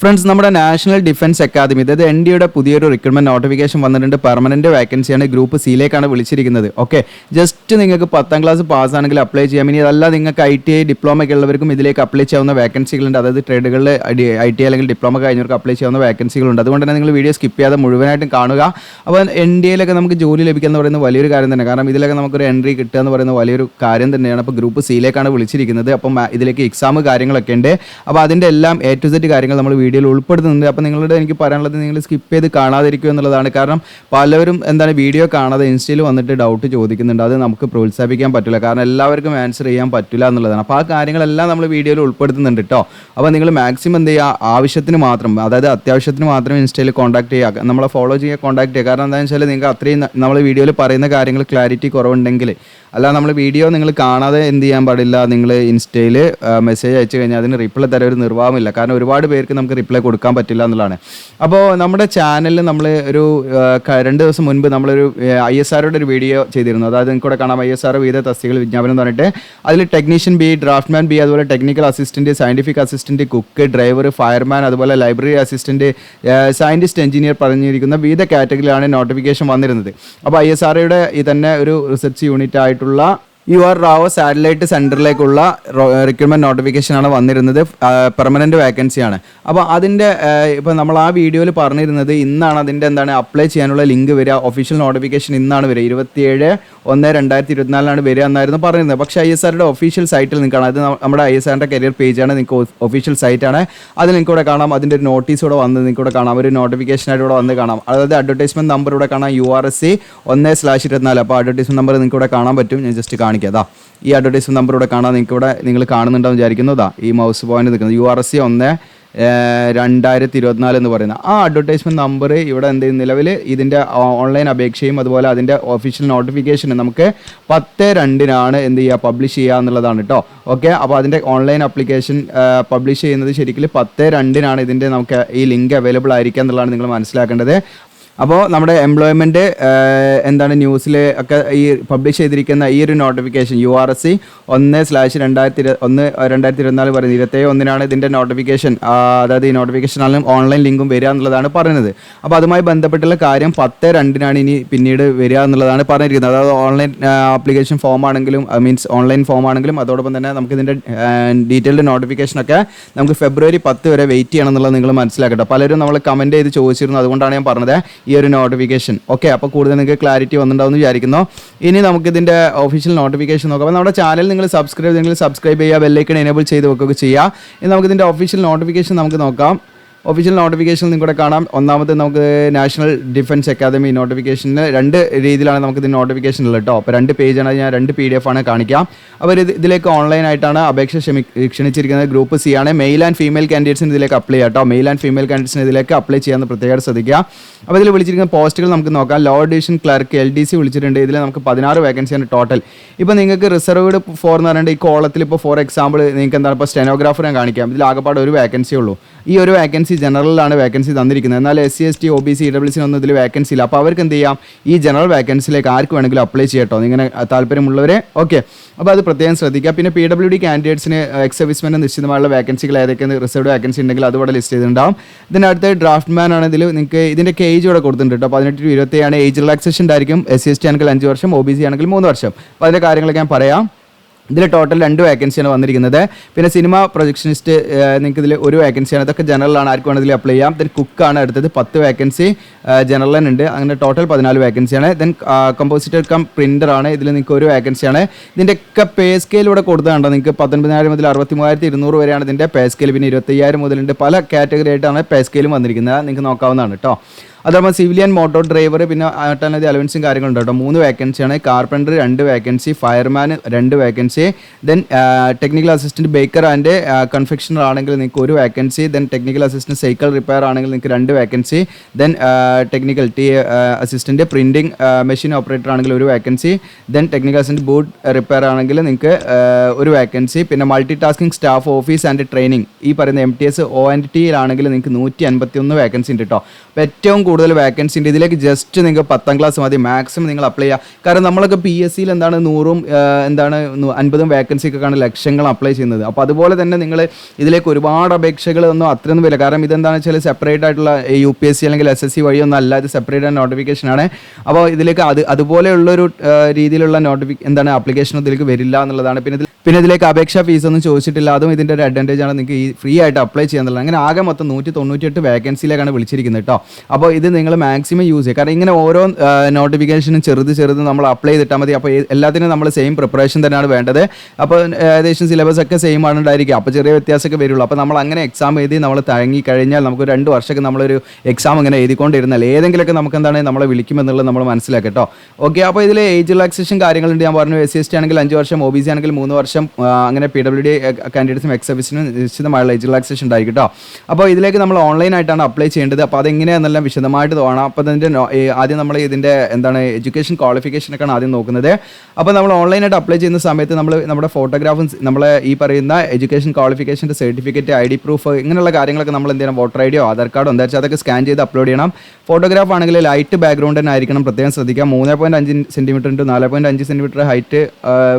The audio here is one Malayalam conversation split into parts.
ഫ്രണ്ട്സ്, നമ്മുടെ നാഷണൽ ഡിഫൻസ് അക്കാദമി, അതായത് NDAയുടെ പുതിയൊരു റിക്രൂട്ട്മെന്റ് നോട്ടിഫിക്കേഷൻ വന്നിട്ടുണ്ട്. പെർമനന്റ് വേക്കൻസിയാണ്. ഗ്രൂപ്പ് സിയിലേക്കാണ് വിളിച്ചിരിക്കുന്നത്. ഓക്കെ, ജസ്റ്റ് നിങ്ങൾക്ക് 10ാം ക്ലാസ് പാസ്സാണെങ്കിൽ അപ്ലൈ ചെയ്യാം. ഇനി അതല്ല നിങ്ങൾക്ക് ITI ഡിപ്ലോമ ഒക്കെ ഉള്ളവർക്കും ഇതിലേക്ക് അപ്ലൈ ചെയ്യാവുന്ന വേക്കൻസികളുണ്ട്. അതായത് ട്രേഡുകളിൽ ITI അല്ലെങ്കിൽ ഡിപ്ലോമ കഴിഞ്ഞവർക്ക് അപ്ലൈ ചെയ്യാവുന്ന വേക്കൻസികളുണ്ട്. അതുകൊണ്ട് തന്നെ നിങ്ങൾ വീഡിയോ സ്കിപ്പ് ചെയ്യാതെ മുഴുവനായിട്ടും കാണുക. അപ്പോൾ NDAയിലൊക്കെ നമുക്ക് ജോലി ലഭിക്കുക എന്ന് പറയുന്നത് വലിയൊരു കാര്യം തന്നെ. കാരണം ഇതിലൊക്കെ നമുക്കൊരു എൻട്രി കിട്ടുക എന്ന് പറയുന്നത് വലിയൊരു കാര്യം തന്നെയാണ്. അപ്പോൾ ഗ്രൂപ്പ് സിയിലേക്കാണ് വിളിച്ചിരിക്കുന്നത്. അപ്പം ഇതിലേക്ക് എക്സാം കാര്യങ്ങളൊക്കെ ഉണ്ട്. അപ്പോൾ അതിൻ്റെ എല്ലാം A to Z കാര്യങ്ങൾ നമ്മൾ വീഡിയോയിൽ ഉൾപ്പെടുത്തുന്നുണ്ട്. അപ്പോൾ നിങ്ങളുടെ എനിക്ക് പറയാനുള്ളത് നിങ്ങൾ സ്കിപ്പ് ചെയ്ത് കാണാതിരിക്കുക എന്നുള്ളതാണ്. കാരണം പലവരും വീഡിയോ കാണാതെ ഇൻസ്റ്റയിൽ വന്നിട്ട് ഡൗട്ട് ചോദിക്കുന്നുണ്ട്. അത് നമുക്ക് പ്രോത്സാഹിപ്പിക്കാൻ പറ്റില്ല. കാരണം എല്ലാവർക്കും ആൻസർ ചെയ്യാൻ പറ്റില്ല എന്നുള്ളതാണ്. അപ്പോൾ ആ കാര്യങ്ങളെല്ലാം നമ്മൾ വീഡിയോയിൽ ഉൾപ്പെടുത്തുന്നുണ്ട് കേട്ടോ. അപ്പോൾ നിങ്ങൾ മാക്സിമം എന്ത് ചെയ്യുക, ആവശ്യത്തിന് മാത്രം, അതായത് അത്യാവശ്യത്തിന് മാത്രം ഇൻസ്റ്റയിൽ കോൺടാക്ട് ചെയ്യുക, നമ്മളെ ഫോളോ ചെയ്യുക, കോൺടാക്ട് ചെയ്യുക. കാരണം എന്താണെന്ന് വെച്ചാൽ നിങ്ങൾക്ക് അത്രയും നമ്മൾ വീഡിയോയിൽ പറയുന്ന കാര്യങ്ങൾ ക്ലാരിറ്റി കുറവുണ്ടെങ്കിൽ, അല്ല നമ്മൾ വീഡിയോ നിങ്ങൾ കാണാതെ എന്ത് ചെയ്യാൻ പാടില്ല, നിങ്ങൾ ഇൻസ്റ്റയിൽ മെസ്സേജ് അയച്ചു കഴിഞ്ഞാൽ അതിന് റിപ്ലൈ തരാൻ ഒരു നിർവാഹമില്ല. കാരണം ഒരുപാട് പേർക്ക് നമുക്ക് റിപ്ലൈ കൊടുക്കാൻ പറ്റില്ല എന്നുള്ളതാണ്. അപ്പോൾ നമ്മുടെ ചാനലിൽ നമ്മൾ ഒരു 2 ദിവസം മുൻപ് നമ്മളൊരു ISROയുടെ ഒരു വീഡിയോ ചെയ്തിരുന്നു. അതായത് നിങ്ങൾക്ക് ഇവിടെ കാണാം, ISRO വിവിധ തസ്തികകൾ വിജ്ഞാപനം എന്ന് പറഞ്ഞിട്ട് അതിൽ ടെക്നീഷ്യൻ ബി, ഡ്രാഫ്റ്റ്മാൻ ബി, അതുപോലെ technical assistant, scientific assistant, cook, driver, fireman, അതുപോലെ ലൈബ്രറി അസിസ്റ്റൻറ്റ്, സയൻറ്റിസ്റ്റ്, എഞ്ചിനീയർ പറഞ്ഞിരിക്കുന്ന വിവിധ കാറ്റഗറിയിലാണ് നോട്ടിഫിക്കേഷൻ വന്നിരുന്നത്. അപ്പോൾ ISROയുടെ ഈ തന്നെ ഒരു റിസർച്ച് യൂണിറ്റ് ആയിട്ടുള്ള UR റാവോ സാറ്റലൈറ്റ് സെൻറ്ററിലേക്കുള്ള റിക്രൂട്ട്മെൻറ്റ് നോട്ടിഫിക്കേഷനാണ് വന്നിരുന്നത്. പെർമനൻറ്റ് വേക്കൻസിയാണ്. അപ്പോൾ അതിൻ്റെ ഇപ്പോൾ നമ്മൾ ആ വീഡിയോയിൽ പറഞ്ഞിരുന്നത് ഇന്നാണ് അതിൻ്റെ അപ്ലൈ ചെയ്യാനുള്ള ലിങ്ക് വരിക. ഒഫീഷ്യൽ നോട്ടിഫിക്കേഷൻ ഇന്നാണ് വരിക. 27/1/2024 വരിക എന്നായിരുന്നു പറഞ്ഞിരുന്നത്. പക്ഷേ ISROയുടെ ഒഫീഷ്യൽ സൈറ്റിൽ നിങ്ങൾക്ക് കാണാം. അത് നമ്മുടെ ISROയുടെ കരിയർ പേജാണ്. നിങ്ങൾക്ക് ഒഫീഷ്യൽ സൈറ്റാണ്. അതിൽ നിങ്ങൾക്ക് ഇവിടെ കാണാം. അതിൻ്റെ ഒരു നോട്ടീസ് ഇവിടെ വന്ന് നിങ്ങൾക്ക് ഇവിടെ കാണാം. ഒരു നോട്ടിഫിക്കേഷനായിട്ട് ഇവിടെ വന്ന് കാണാം. അതായത് അഡ്വർടൈസ്മെൻറ്റ് നമ്പർ ഇവിടെ കാണാം, URSC 1/24. അപ്പോൾ അഡ്വർടൈസ്മെൻറ്റ് നമ്പർ നിങ്ങൾക്ക് ഇവിടെ കാണാൻ പറ്റും. ഞാൻ ജസ്റ്റ് കാണിക്കാം. അതാ ഈ അഡ്വർടൈസ്മെന്റ് നമ്പർ ഇവിടെ കാണാൻ നിങ്ങൾക്ക് ഇവിടെ നിങ്ങൾ കാണുന്നുണ്ടാവും വിചാരിക്കുന്നതാ. ഈ മൗസ് പോയിന്റ് നിൽക്കുന്നത് URSC 1/2024 എന്ന് പറയുന്ന ആ അഡ്വർടൈസ്മെന്റ് നമ്പർ ഇവിടെ എന്ത് നിലവിൽ ഇതിൻ്റെ ഓൺലൈൻ അപേക്ഷയും അതുപോലെ അതിൻ്റെ ഒഫീഷ്യൽ നോട്ടിഫിക്കേഷനും നമുക്ക് 10/2 എന്ത് ചെയ്യുക, പബ്ലിഷ് ചെയ്യുക എന്നുള്ളതാണ് കേട്ടോ. ഓക്കെ, അപ്പോൾ അതിൻ്റെ ഓൺലൈൻ ആപ്ലിക്കേഷൻ പബ്ലിഷ് ചെയ്യുന്നത് ശരിക്കും 10/2 ഇതിൻ്റെ നമുക്ക് ഈ ലിങ്ക് അവൈലബിൾ ആയിരിക്കുക എന്നുള്ളതാണ് നിങ്ങൾ മനസ്സിലാക്കേണ്ടത്. അപ്പോൾ നമ്മുടെ എംപ്ലോയ്മെൻറ്റ് ന്യൂസിൽ ഒക്കെ ഈ പബ്ലിഷ് ചെയ്തിരിക്കുന്ന ഈ ഒരു നോട്ടിഫിക്കേഷൻ URSC 1/2024 പറയുന്നത് 27/1 ഇതിൻ്റെ നോട്ടിഫിക്കേഷൻ. അതായത് ഈ നോട്ടിഫിക്കേഷനാലും ഓൺലൈൻ ലിങ്കും വരിക എന്നുള്ളതാണ് പറയുന്നത്. അപ്പോൾ അതുമായി ബന്ധപ്പെട്ടുള്ള കാര്യം 10/2 ഇനി പിന്നീട് വരിക എന്നുള്ളതാണ് പറഞ്ഞിരിക്കുന്നത്. അതായത് ഓൺലൈൻ ആപ്ലിക്കേഷൻ ഫോം ആണെങ്കിലും മീൻസ് ഓൺലൈൻ ഫോം ആണെങ്കിലും അതോടൊപ്പം തന്നെ നമുക്ക് ഇതിൻ്റെ ഡീറ്റെയിൽഡ് നോട്ടിഫിക്കേഷനൊക്കെ നമുക്ക് February 10 വരെ വെയിറ്റ് ചെയ്യണം എന്നുള്ളത് നിങ്ങൾ മനസ്സിലാക്കട്ടെ. പലരും നമ്മൾ കമൻറ്റ് ചെയ്ത് ചോദിച്ചിരുന്നു. അതുകൊണ്ടാണ് ഞാൻ പറഞ്ഞത് ഈ ഒരു നോട്ടിഫിക്കേഷൻ. ഓക്കെ, അപ്പോൾ കൂടുതൽ നിങ്ങൾക്ക് ക്ലാരിറ്റി വന്നിട്ടുണ്ടാവുമെന്ന് വിചാരിക്കുന്നു. ഇനി നമുക്ക് ഇതിൻ്റെ ഒഫീഷ്യൽ നോട്ടിഫിക്കേഷൻ നോക്കാം. അപ്പോൾ നമ്മുടെ ചാനൽ നിങ്ങൾ സബ്സ്ക്രൈബ് ചെയ്യുക, ബെല്ലൈക്കൺ എനേബിൾ ചെയ്ത് വെക്കുകയൊക്കെ ചെയ്യുക. ഇനി നമുക്ക് ഇതിൻ്റെ ഒഫീഷ്യൽ നോട്ടിഫിക്കേഷൻ നമുക്ക് നോക്കാം. ഒഫീഷ്യൽ നോട്ടിഫിക്കേഷൻ നിങ്ങളുടെ കാണാം. ഒന്നാമത് നമുക്ക് നാഷണൽ ഡിഫൻസ് അക്കാദമി നോട്ടിഫിക്കേഷനിൽ 2 രീതിയിലാണ് നമുക്ക് ഇതിന് നോട്ടിഫിക്കേഷൻ ഉള്ളത് കേട്ടോ. അപ്പോൾ 2 പേജാണ്, ഞാൻ 2 PDF ആണ് കാണിക്കാം. അപ്പോൾ ഇതിലേക്ക് ഓൺലൈനായിട്ടാണ് അപേക്ഷ ക്ഷണിച്ചിരിക്കുന്നത്. ഗ്രൂപ്പ് സി ആണ്. മെയിൽ ആൻഡ് ഫീമെയിൽ കാൻഡിഡേറ്റ്സിന് ഇതിലേക്ക് അപ്ലൈ ചെയ്യാം കേട്ടോ. മെയിൽ ആൻഡ് ഫീമെയിൽ കാൻഡിഡേറ്റ്സിന് ഇതിലേക്ക് അപ്ലൈ ചെയ്യാമെന്ന് പ്രത്യേകം ശ്രദ്ധിക്കുക. അപ്പോൾ ഇതിൽ വിളിച്ചിരിക്കുന്ന പോസ്റ്റുകൾ നമുക്ക് നോക്കാം. ലോവർ ഡിവിഷൻ ക്ലർക്ക് LDC വിളിച്ചിട്ടുണ്ട്. ഇതിൽ നമുക്ക് 16 വേക്കൻസിയാണ് ടോട്ടൽ. ഇപ്പോൾ നിങ്ങൾക്ക് റിസർവ്ഡ് ഫോർ എന്ന് പറഞ്ഞിട്ട് ഈ കോളത്തിൽ ഇപ്പോൾ ഫോർ എക്സാമ്പിൾ നിങ്ങൾക്ക് ഇപ്പോൾ സ്റ്റെനോഗ്രാഫർ ഞാൻ കാണിക്കാം. ഇതിൽ ആകെപ്പാട് ഒരു വേക്കൻസി ഉള്ളൂ. ഈ ഒരു വേക്കൻസി ജനറലിലാണ് വേക്കൻസി തന്നിരിക്കുന്നത്. എന്നാൽ SC ST OBC EWC ഒന്നും ഇതിൽ വേക്കൻസി ഇല്ല. അപ്പോൾ അവർക്ക് എന്ത് ചെയ്യാം, ഈ ജനറൽ വേക്കൻസിയിലേക്ക് ആർക്ക് വേണമെങ്കിലും അപ്ലൈ ചെയ്യട്ടോ, ഇങ്ങനെ താല്പര്യമുള്ളവരെ. ഓക്കെ, അപ്പോൾ അത് പ്രത്യേകം ശ്രദ്ധിക്കുക. പിന്നെ PWD കാൻഡിഡേറ്റ്സിന് എക്സ് സർവീസ്മെൻറ്റ് നിശ്ചിതമായുള്ള വേക്കൻസികൾ ഏതൊക്കെയാണ് റിസർവ്ഡ് വേക്കൻസി ഉണ്ടെങ്കിൽ അതുകൂടെ ലിസ്റ്റ് ചെയ്തിട്ടുണ്ടാവും. ഇതിനടുത്ത് ഡ്രാഫ്റ്റ്മാൻ ആണ്. ഇതിൽ നിങ്ങൾക്ക് ഇതിൻ്റെ ഏജ് ഇവിടെ കൊടുത്തിട്ടുണ്ട് കേട്ടോ. 18 to 27 ഏജ് റിലാക്സേഷൻ ആയിരിക്കും. SC ST ആണെങ്കിൽ 5 വർഷം, OBC ആണെങ്കിൽ 3 വർഷം. അപ്പോൾ അതിൻ്റെ കാര്യങ്ങളൊക്കെ ഞാൻ പറയാം. ഇതിൽ ടോട്ടൽ 2 വേക്കൻസിയാണ് വന്നിരിക്കുന്നത്. പിന്നെ സിനിമ പ്രൊജക്ഷനിസ്റ്റ് നിങ്ങൾക്ക് ഇതിൽ 1 വേക്കൻസിയാണ്. ഇതൊക്കെ ജനറലാണ്, ആർക്ക് വേണമെങ്കിൽ അപ്ലൈ ചെയ്യാം. ദെൻ കുക്കാണ് അടുത്തത് 10 വേക്കൻസി ജനറലിനുണ്ട്. അങ്ങനെ ടോട്ടൽ 14 വേക്കൻസിയാണ്. ദെൻ കമ്പോസിറ്റർ കം പ്രിൻ്റർ ആണ്. ഇതിൽ നിങ്ങൾക്ക് 1 വേക്കൻസിയാണ്. ഇതിൻ്റെയൊക്കെ പേ സ്കെയിൽ ഇവിടെ കൊടുത്തതുണ്ടോ നിങ്ങൾക്ക് 19,000 മുതൽ 63,200 വരെയാണ് ഇതിൻ്റെ പേ സ്കെയിൽ. പിന്നെ 25,000 മുതലുണ്ട്. പല കാറ്റഗറി ആയിട്ടാണ് പേ സ്കെയിലും വന്നിരിക്കുന്നത്. നിങ്ങൾക്ക് നോക്കാവുന്നതാണ് കേട്ടോ. അതുപോലെ സിവിലിയൻ മോട്ടോർ ഡ്രൈവർ, പിന്നെ ഒട്ടനവധി അലവൻസും കാര്യങ്ങളുണ്ട് കേട്ടോ. 3 വേക്കൻസിയാണ്. Carpenter 2 vacancy, fireman 2 vacancy. Then technical assistant Baker and confectioner ആണെങ്കിൽ നിങ്ങൾക്ക് 1 vacancy. Then technical assistant cycle repair ആണെങ്കിൽ നിങ്ങൾക്ക് 2 vacancy. Then technical assistant printing machine operator ആണെങ്കിൽ 1 vacancy. Then technical assistant board repair ആണെങ്കിൽ നിങ്ങൾക്ക് 1 വേക്കൻസി. പിന്നെ multi tasking staff office and training ഈ പറയുന്ന MTS ONT ആണെങ്കിൽ നിങ്ങൾക്ക് 151 വേക്കൻസി ഉണ്ട് കേട്ടോ. അപ്പോൾ ഏറ്റവും കൂടുതൽ കൂടുതൽ വാക്കൻസി ഉണ്ട്. ഇതിലേക്ക് ജസ്റ്റ് നിങ്ങൾക്ക് 10ാം ക്ലാസ് മതി, മാക്സിമം നിങ്ങൾ അപ്ലൈ ചെയ്യുക. കാരണം നമ്മളൊക്കെ PSCയിൽ എന്താണ് 100ഉം എന്താണ് 50ഉം വാക്കൻസിക്കൊക്കെയാണ് ലക്ഷങ്ങൾ അപ്ലൈ ചെയ്യുന്നത്. അപ്പോൾ അതുപോലെ തന്നെ നിങ്ങൾ ഇതിലേക്ക് ഒരുപാട് അപേക്ഷകളൊന്നും അത്രയൊന്നും വരില്ല. കാരണം ഇതെന്താണെന്ന് വെച്ചാൽ സെപ്പറേറ്റ് ആയിട്ടുള്ള UPSC അല്ലെങ്കിൽ SSC വഴിയൊന്നും അല്ല, ഇത് സെപ്പറേറ്റ് നോട്ടിഫിക്കേഷനാണ്. അപ്പോൾ ഇതിലേക്ക് അതുപോലെയുള്ളൊരു രീതിയിലുള്ള എന്താണ് ആപ്ലിക്കേഷൻ ഇതിലേക്ക് വരില്ല എന്നുള്ളതാണ്. പിന്നെ ഇതിലേക്ക് അപേക്ഷാ ഫീസ് ഒന്നും ചോദിച്ചിട്ടില്ല, അതും ഇതിൻ്റെ ഒരു അഡ്വാൻറ്റേജ് ആണ്. നിങ്ങൾക്ക് ഈ ഫ്രീ ആയിട്ട് അപ്ലൈ ചെയ്യാന്നുള്ളത്. അങ്ങനെ ആകെ മൊത്തം 198 വാക്കൻസിയിലേക്കാണ് വിളിച്ചിരിക്കുന്നത് കേട്ടോ. അപ്പോൾ ഇത് നിങ്ങൾ മാക്സിമം യൂസ് ചെയ്യുക. കാരണം ഇങ്ങനെ ഓരോ നോട്ടിഫിക്കേഷനും ചെറുത് നമ്മൾ അപ്ലൈ ചെയ്തിട്ടാൽ മതി. അപ്പോൾ എല്ലാത്തിനും നമ്മൾ സെയിം പ്രിപ്പറേഷൻ തന്നെയാണ് വേണ്ടത്. അപ്പോൾ ഏകദേശം സിലബസ് ഒക്കെ സെയിം ആണുണ്ടായിരിക്കും. അപ്പോൾ ചെറിയ വ്യത്യാസമൊക്കെ വരുള്ളൂ. അപ്പോൾ നമ്മൾ അങ്ങനെ എക്സാം എഴുതി നമ്മൾ തഴങ്ങി കഴിഞ്ഞാൽ നമുക്ക് 2 വർഷമൊക്കെ നമ്മളൊരു എക്സാം ഇങ്ങനെ എഴുതിക്കൊണ്ടിരുന്നാൽ ഏതെങ്കിലുമൊക്കെ നമുക്ക് എന്താണ് നമ്മളെ വിളിക്കുമെന്നുള്ളത് നമ്മൾ മനസ്സിലാക്കുക കേട്ടോ. ഓക്കെ, അപ്പോൾ ഇതിൽ ഏജ് റിലാക്സേഷൻ കാര്യങ്ങളുണ്ട്. ഞാൻ പറഞ്ഞു SC/ST ആണെങ്കിൽ 5 വർഷം, OBC ആണെങ്കിൽ 3 വർഷം, അങ്ങനെ PWD കാൻഡിഡേറ്റ്സും എക്സ്-സർവീസിനും നിശ്ചിതമായുള്ള ഏജ് റിലാക്സേഷൻ ഉണ്ടായിരിക്കും കേട്ടോ. അപ്പോൾ ഇതിലേക്ക് നമ്മൾ ഓൺലൈനായിട്ടാണ് അപ്ലൈ ചെയ്യേണ്ടത്. അപ്പോൾ അതെങ്ങനെയാണെന്നെല്ലാം വിശദമായിട്ട് തോന്നാം. അപ്പോൾ അതിൻ്റെ ആദ്യം നമ്മൾ ഇതിൻ്റെ എന്താണ് എഡ്യൂക്കേഷൻ ക്വാളിഫിക്കേഷനൊക്കെയാണ് ആദ്യം നോക്കുന്നത്. അപ്പോൾ നമ്മൾ ഓൺലൈനായിട്ട് അപ്ലൈ ചെയ്യുന്ന സമയത്ത് നമ്മുടെ ഫോട്ടോഗ്രാഫും നമ്മളെ ഈ പറയുന്ന എഡ്യൂക്കേഷൻ ക്വാളിഫിക്കേഷൻ്റെ സർട്ടിഫിക്കറ്റ്, ID പ്രൂഫ്, ഇങ്ങനെയുള്ള കാര്യങ്ങളൊക്കെ നമ്മൾ എന്ത് ചെയ്യണം, വോട്ടർ IDയോ ആധാർ കാർഡോ എന്താ വെച്ചാൽ അതൊക്കെ സ്കാൻ ചെയ്ത് അപ്ലോഡ് ചെയ്യണം. ഫോട്ടോഗ്രാഫ് ആണെങ്കിൽ ലൈറ്റ് ബാക്ക്ഗ്രൗണ്ട് തന്നെ ആയിരിക്കണം, പ്രത്യേകം ശ്രദ്ധിക്കുക. 3.5 സെൻറ്റിമീറ്റർ ഇൻറ്റു 4.5 സെൻറ്റിമീറ്റർ ഹൈറ്റ്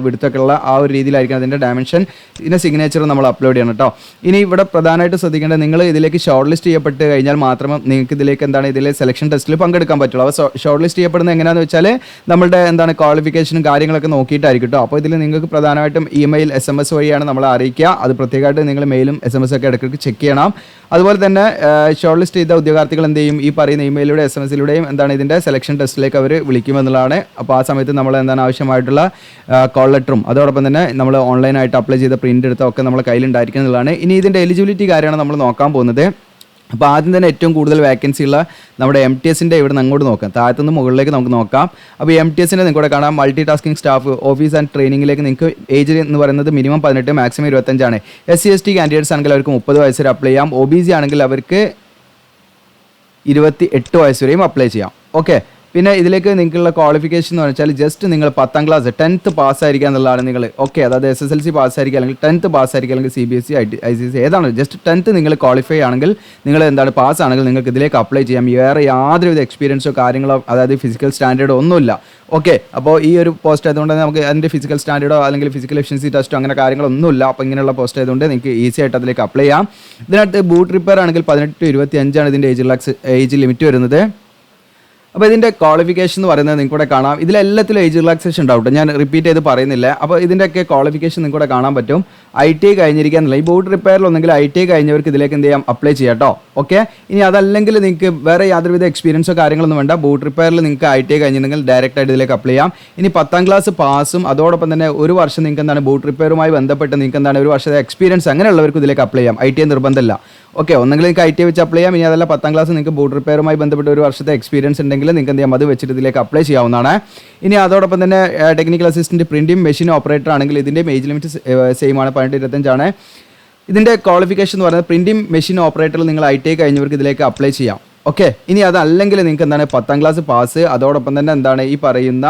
വിടുത്തൊക്കെ ഉള്ള ആ ഒരു രീതിയിലായിരിക്കും അതിൻ്റെ ഡയമെൻഷൻ. ഇതിൻ്റെ സിഗ്നേച്ചർ നമ്മൾ അപ്ലോഡ് ചെയ്യണം കേട്ടോ. ഇനി ഇവിടെ പ്രധാനമായിട്ട് ശ്രദ്ധിക്കേണ്ടത്, നിങ്ങൾ ഇതിലേക്ക് ഷോർട്ട് ലിസ്റ്റ് ചെയ്യപ്പെട്ട് കഴിഞ്ഞാൽ മാത്രമേ നിങ്ങൾക്ക് ഇതിലേക്ക് എന്താണ് ഇതിൽ സെലക്ഷൻ ടെസ്റ്റിൽ പങ്കെടുക്കാൻ പറ്റുള്ളൂ. അപ്പോൾ ഷോർട്ട് ലിസ്റ്റ് ചെയ്യപ്പെടുന്നത് എങ്ങനെയാണെന്ന് വെച്ചാൽ നമ്മളുടെ എന്താണ് ക്വാളിഫിക്കേഷനും കാര്യങ്ങളൊക്കെ നോക്കിയിട്ടായിരിക്കും കേട്ടോ. അപ്പോൾ ഇതിൽ നിങ്ങൾക്ക് പ്രധാനമായിട്ടും ഇമെയിൽ SMS വഴിയാണ് നമ്മളെ അറിയിക്കുക. അത് പ്രത്യേകമായിട്ട് നിങ്ങൾ മെയിലും SMS ഒക്കെ ഇടയ്ക്കിടയ്ക്ക് ചെക്ക് ചെയ്യണം. അതുപോലെ തന്നെ ഷോർട്ട് ലിസ്റ്റ് ചെയ്ത ഉദ്യോഗാർത്ഥികൾ എന്ത് ചെയ്യും, ഈ പറയുന്ന ഇമെയിലൂടെ SMS-ലൂടെയും എന്താണ് ഇതിൻ്റെ സെലക്ഷൻ ടെസ്റ്റിലേക്ക് അവർ വിളിക്കുമെന്നുള്ളതാണ്. അപ്പോൾ ആ സമയത്ത് നമ്മൾ എന്താണ് ആവശ്യമായിട്ടുള്ള കോൾ ലെറ്ററും അതോടൊപ്പം തന്നെ നമ്മൾ ഓൺലൈനായിട്ട് അപ്ലൈ ചെയ്ത പ്രിൻ്റ് എടുത്തൊക്കെ നമ്മളെ കയ്യിലുണ്ടായിരിക്കും എന്നുള്ളതാണ്. ഇനി ഇതിൻ്റെ എലിജിബിലിറ്റി കാര്യമാണ് നമ്മൾ നോക്കാൻ പോകുന്നത്. അപ്പോൾ ആദ്യം തന്നെ ഏറ്റവും കൂടുതൽ വാക്കൻസി ഉള്ള നമ്മുടെ MTSൻ്റെ ഇവിടെ നിന്ന് അങ്ങോട്ട് നോക്കാം, താഴത്തുനിന്ന് മുകളിലേക്ക് നമുക്ക് നോക്കാം. അപ്പോൾ MTSൻ്റെ നിങ്ങൾക്ക് ഇവിടെ കാണാം multi tasking staff, office and ട്രെയിനിങ്ങിലേക്ക് നിങ്ങൾക്ക് ഏജ് എന്ന് പറയുന്നത് മിനിമം 18, മാക്സിമം 25 ആണ്. SC/ST കാൻഡിഡേറ്റ്സ് ആണെങ്കിൽ അവർക്ക് 30 വയസ്സ് വരെ അപ്ലൈ ചെയ്യാം. OBC ആണെങ്കിൽ അവർക്ക് 28 വയസ്സ് വരെയും അപ്ലൈ ചെയ്യാം. ഓക്കെ, പിന്നെ ഇതിലേക്ക് നിങ്ങൾക്കുള്ള ക്വാളിഫിക്കേഷൻ എന്ന് വെച്ചാൽ ജസ്റ്റ് നിങ്ങൾ 10ാം ക്ലാസ് 10th പാസ്സായിരിക്കുക എന്നുള്ളതാണ് നിങ്ങൾ. ഓക്കെ, അതായത് SSLC പാസ്സായിരിക്കുക അല്ലെങ്കിൽ 10th പാസ്സായിരിക്കുക അല്ലെങ്കിൽ CBSE ICSE ഏതാണ്, ജസ്റ്റ് 10th നിങ്ങൾ ക്വാളിഫൈ ആണെങ്കിൽ നിങ്ങൾ എന്താണ് പാസ്സാണെങ്കിൽ നിങ്ങൾക്ക് ഇതിലേക്ക് അപ്ലൈ ചെയ്യാം. വേറെ യാതൊരുവിധ എക്സ്പീരിയൻസോ കാര്യങ്ങളോ അതായത് ഫിസിക്കൽ സ്റ്റാൻഡേർഡോ ഒന്നുമില്ല. ഓക്കെ, അപ്പോൾ ഈ ഒരു പോസ്റ്റ് ആയതുകൊണ്ട് നമുക്ക് അതിൻ്റെ ഫിസിക്കൽ സ്റ്റാൻഡേർഡോ അല്ലെങ്കിൽ ഫിസിക്കൽ എഫിഷ്യൻസി ടെസ്റ്റോ അങ്ങനെ കാര്യങ്ങളൊന്നുമില്ല. അപ്പോൾ ഇങ്ങനെയുള്ള പോസ്റ്റ് ആയതുകൊണ്ട് നിങ്ങൾക്ക് ഈസി ആയിട്ട് അതിലേക്ക് അപ്ലൈ ചെയ്യാം. ഇതിനകത്ത് ബൂട്ട് റിപ്പയർ ആണെങ്കിൽ 18 to 25 ആണ് ഇതിൻ്റെ ഏജ് ലിമിറ്റ് വരുന്നത്. അപ്പോൾ ഇതിൻ്റെ ക്വാളിഫിക്കേഷൻ എന്ന് പറയുന്നത് നിങ്ങൾക്ക് ഇവിടെ കാണാം. ഇതിലെല്ലാത്തിലും ഏജ് റിലാക്സേഷൻ ഉണ്ടാവും, ഞാൻ റിപ്പീറ്റ് ചെയ്ത് പറയുന്നില്ല. അപ്പോൾ ഇതിൻ്റെയൊക്കെ ക്വാളിഫിക്കേഷൻ നിങ്ങൾക്ക് ഇവിടെ കാണാൻ പറ്റും. ITI കഴിഞ്ഞിരിക്കുക എന്നുള്ള ഈ ബോട്ട് റിപ്പയറിൽ ഒന്നെങ്കിൽ ITI കഴിഞ്ഞവർക്ക് ഇതിലേക്ക് എന്ത് ചെയ്യാം, അപ്ലൈ ചെയ്യാം കേട്ടോ. ഓക്കെ, ഇനി അതല്ലെങ്കിൽ നിങ്ങൾക്ക് വേറെ യാതൊരുവിധ എക്സ്പീരിയൻസോ കാര്യങ്ങളൊന്നും വേണ്ട. ബോട്ട് റിപ്പയറിൽ നിങ്ങൾക്ക് ITI കഴിഞ്ഞിട്ടുണ്ടെങ്കിൽ ഡയറക്റ്റ് ആയിട്ട് ഇതിലേക്ക് അപ്ലൈ ചെയ്യാം. ഇനി 10ാം ക്ലാസ് പാസും അതോടൊപ്പം തന്നെ 1 വർഷം നിങ്ങൾക്ക് എന്താണ് ബോട്ട് റിപ്പയറുമായി ബന്ധപ്പെട്ട് നിങ്ങൾക്ക് എന്താണ് 1 വർഷത്തെ എക്സ്പീരിയൻസ് അങ്ങനെയുള്ളവർക്ക് ഇതിലേക്ക് അപ്ലൈ ചെയ്യാം. ITI നിർബന്ധമില്ല. ഓക്കെ, ഒന്നെങ്കിൽ നിങ്ങൾക്ക് ITI വെച്ച് അപ്ലൈ ചെയ്യാം. ഇനി അതല്ല 10ാം ക്ലാസ് നിങ്ങൾക്ക് ബോട്ട് റിപ്പയറുമായി ബന്ധപ്പെട്ട് 1 വർഷത്തെ എക്സ്പീരിയൻസ് ഉണ്ടെങ്കിൽ നിങ്ങൾക്ക് എന്ത് ചെയ്യാം, അത് വെച്ചിട്ട് ഇതിലേക്ക് അപ്ലൈ ചെയ്യാവുന്നതാണ്. ഇനി അതോടൊപ്പം തന്നെ technical assistant, printing machine operator ആണെങ്കിൽ ഇതിൻ്റെ ഏജ് ലിമിറ്റ് സെയിം ആണ്, 18-25 ആണ്. ഇതിൻ്റെ ക്വാളിഫിക്കേഷൻ എന്ന് പറയുന്നത് പ്രിൻറ്റിംഗ് മെഷീൻ ഓപ്പറേറ്ററിൽ നിങ്ങൾ ITI കഴിഞ്ഞവർക്ക് ഇതിലേക്ക് അപ്ലൈ ചെയ്യാം. ഓക്കെ, ഇനി അതല്ലെങ്കിൽ നിങ്ങൾക്ക് എന്താണ് 10ാം ക്ലാസ് പാസ് അതോടൊപ്പം തന്നെ എന്താണ് ഈ പറയുന്ന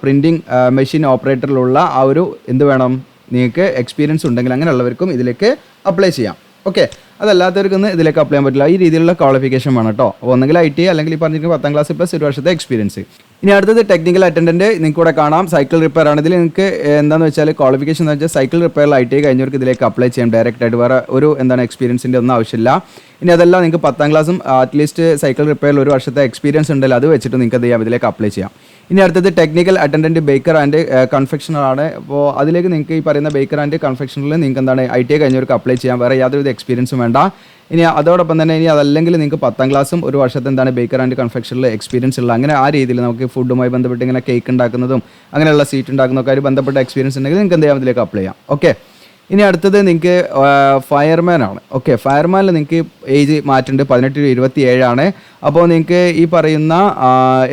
പ്രിൻറ്റിംഗ് മെഷീൻ ഓപ്പറേറ്ററിലുള്ള ആ ഒരു എന്ത് വേണം, നിങ്ങൾക്ക് എക്സ്പീരിയൻസ് ഉണ്ടെങ്കിൽ അങ്ങനെയുള്ളവർക്കും ഇതിലേക്ക് അപ്ലൈ ചെയ്യാം. ഓക്കെ, അതല്ലാത്തവർക്കൊന്നും ഇതിലേക്ക് അപ്ലൈ ചെയ്യാൻ പറ്റില്ല. ഈ രീതിയിലുള്ള ക്വാളിഫിക്കേഷൻ വേണം കേട്ടോ. അപ്പോൾ ഒന്നെങ്കിൽ ITI അല്ലെങ്കിൽ ഈ പറഞ്ഞിരിക്കുന്ന 10ാം ക്ലാസ് പ്ലസ് 1 വർഷത്തെ എക്സ്പീരിയൻസ്. ഇനി അടുത്തത് ടെക്നിക്കൽ അറ്റൻഡൻറ്റ് നിങ്ങൾക്ക് ഇവിടെ കാണാം. സൈക്കിൾ റിപ്പയർ ആണ്. ഇതിൽ നിങ്ങൾക്ക് എന്താണെന്ന് വെച്ചാൽ ക്വാളിഫിക്കേഷൻ എന്ന് വെച്ചാൽ സൈക്കിൾ റിപ്പയറിൽ ITI കഴിഞ്ഞവർക്ക് ഇതിലേക്ക് അപ്ലൈ ചെയ്യാം ഡയറക്റ്റ് ആയിട്ട്, വേറെ ഒരു എന്താണ് എക്സ്പീരിയൻസിൻ്റെ ഒന്നും ആവശ്യമില്ല. ഇനി അതല്ല നിങ്ങൾക്ക് 10ാം ക്ലാസ്സും അറ്റ്ലീസ്റ്റ് സൈക്കിൾ റിപ്പയറിൽ 1 വർഷത്തെ എക്സ്പീരിയൻസ് ഉണ്ടല്ലോ, അത് വെച്ചിട്ട് നിങ്ങൾക്ക് എന്ത് ചെയ്യാം, ഇതിലേക്ക് അപ്ലൈ ചെയ്യാം. ഇനി അടുത്തത് technical attendant Baker and confectioner ആണ്. അപ്പോൾ അതിലേക്ക് നിങ്ങൾക്ക് ഈ പറയുന്ന ബേക്കർ ആൻഡ് കൺഫെക്ഷണറിൽ നിങ്ങൾക്ക് എന്താണ് ITI കഴിഞ്ഞവർക്ക് അപ്ലൈ ചെയ്യാം, വേറെ യാതൊരു എക്സ്പീരിയൻസും വേണ്ട. ഇനി അതോടൊപ്പം തന്നെ ഇനി അതല്ലെങ്കിൽ നിങ്ങൾക്ക് 10ാം ക്ലാസ്സും 1 വർഷത്തെ എന്താണ് ബേക്കർ ആൻഡ് കൺഫെക്ഷനിൽ എക്സ്പീരിയൻസ് ഉള്ള അങ്ങനെ ആ രീതിയിൽ നമുക്ക് ഫുഡുമായി ബന്ധപ്പെട്ട് ഇങ്ങനെ കേക്ക് ഉണ്ടാക്കുന്നതും അങ്ങനെയുള്ള സ്വീറ്റ് ഉണ്ടാക്കുന്നതൊക്കെ ബന്ധപ്പെട്ട എക്സ്പീരിയൻസ് ഉണ്ടെങ്കിൽ നിങ്ങൾക്ക് എന്ത് ചെയ്യാം, ഇതിലേക്ക് അപ്ലൈ ചെയ്യാം. ഓക്കെ, ഇനി അടുത്തത് നിങ്ങൾക്ക് ഫയർമാൻ ആണ്. ഓക്കെ, ഫയർമാനിൽ നിങ്ങൾക്ക് ഏജ് മാറ്റുണ്ട്, 18 to 27 ആണ്. അപ്പോൾ നിങ്ങൾക്ക് ഈ പറയുന്ന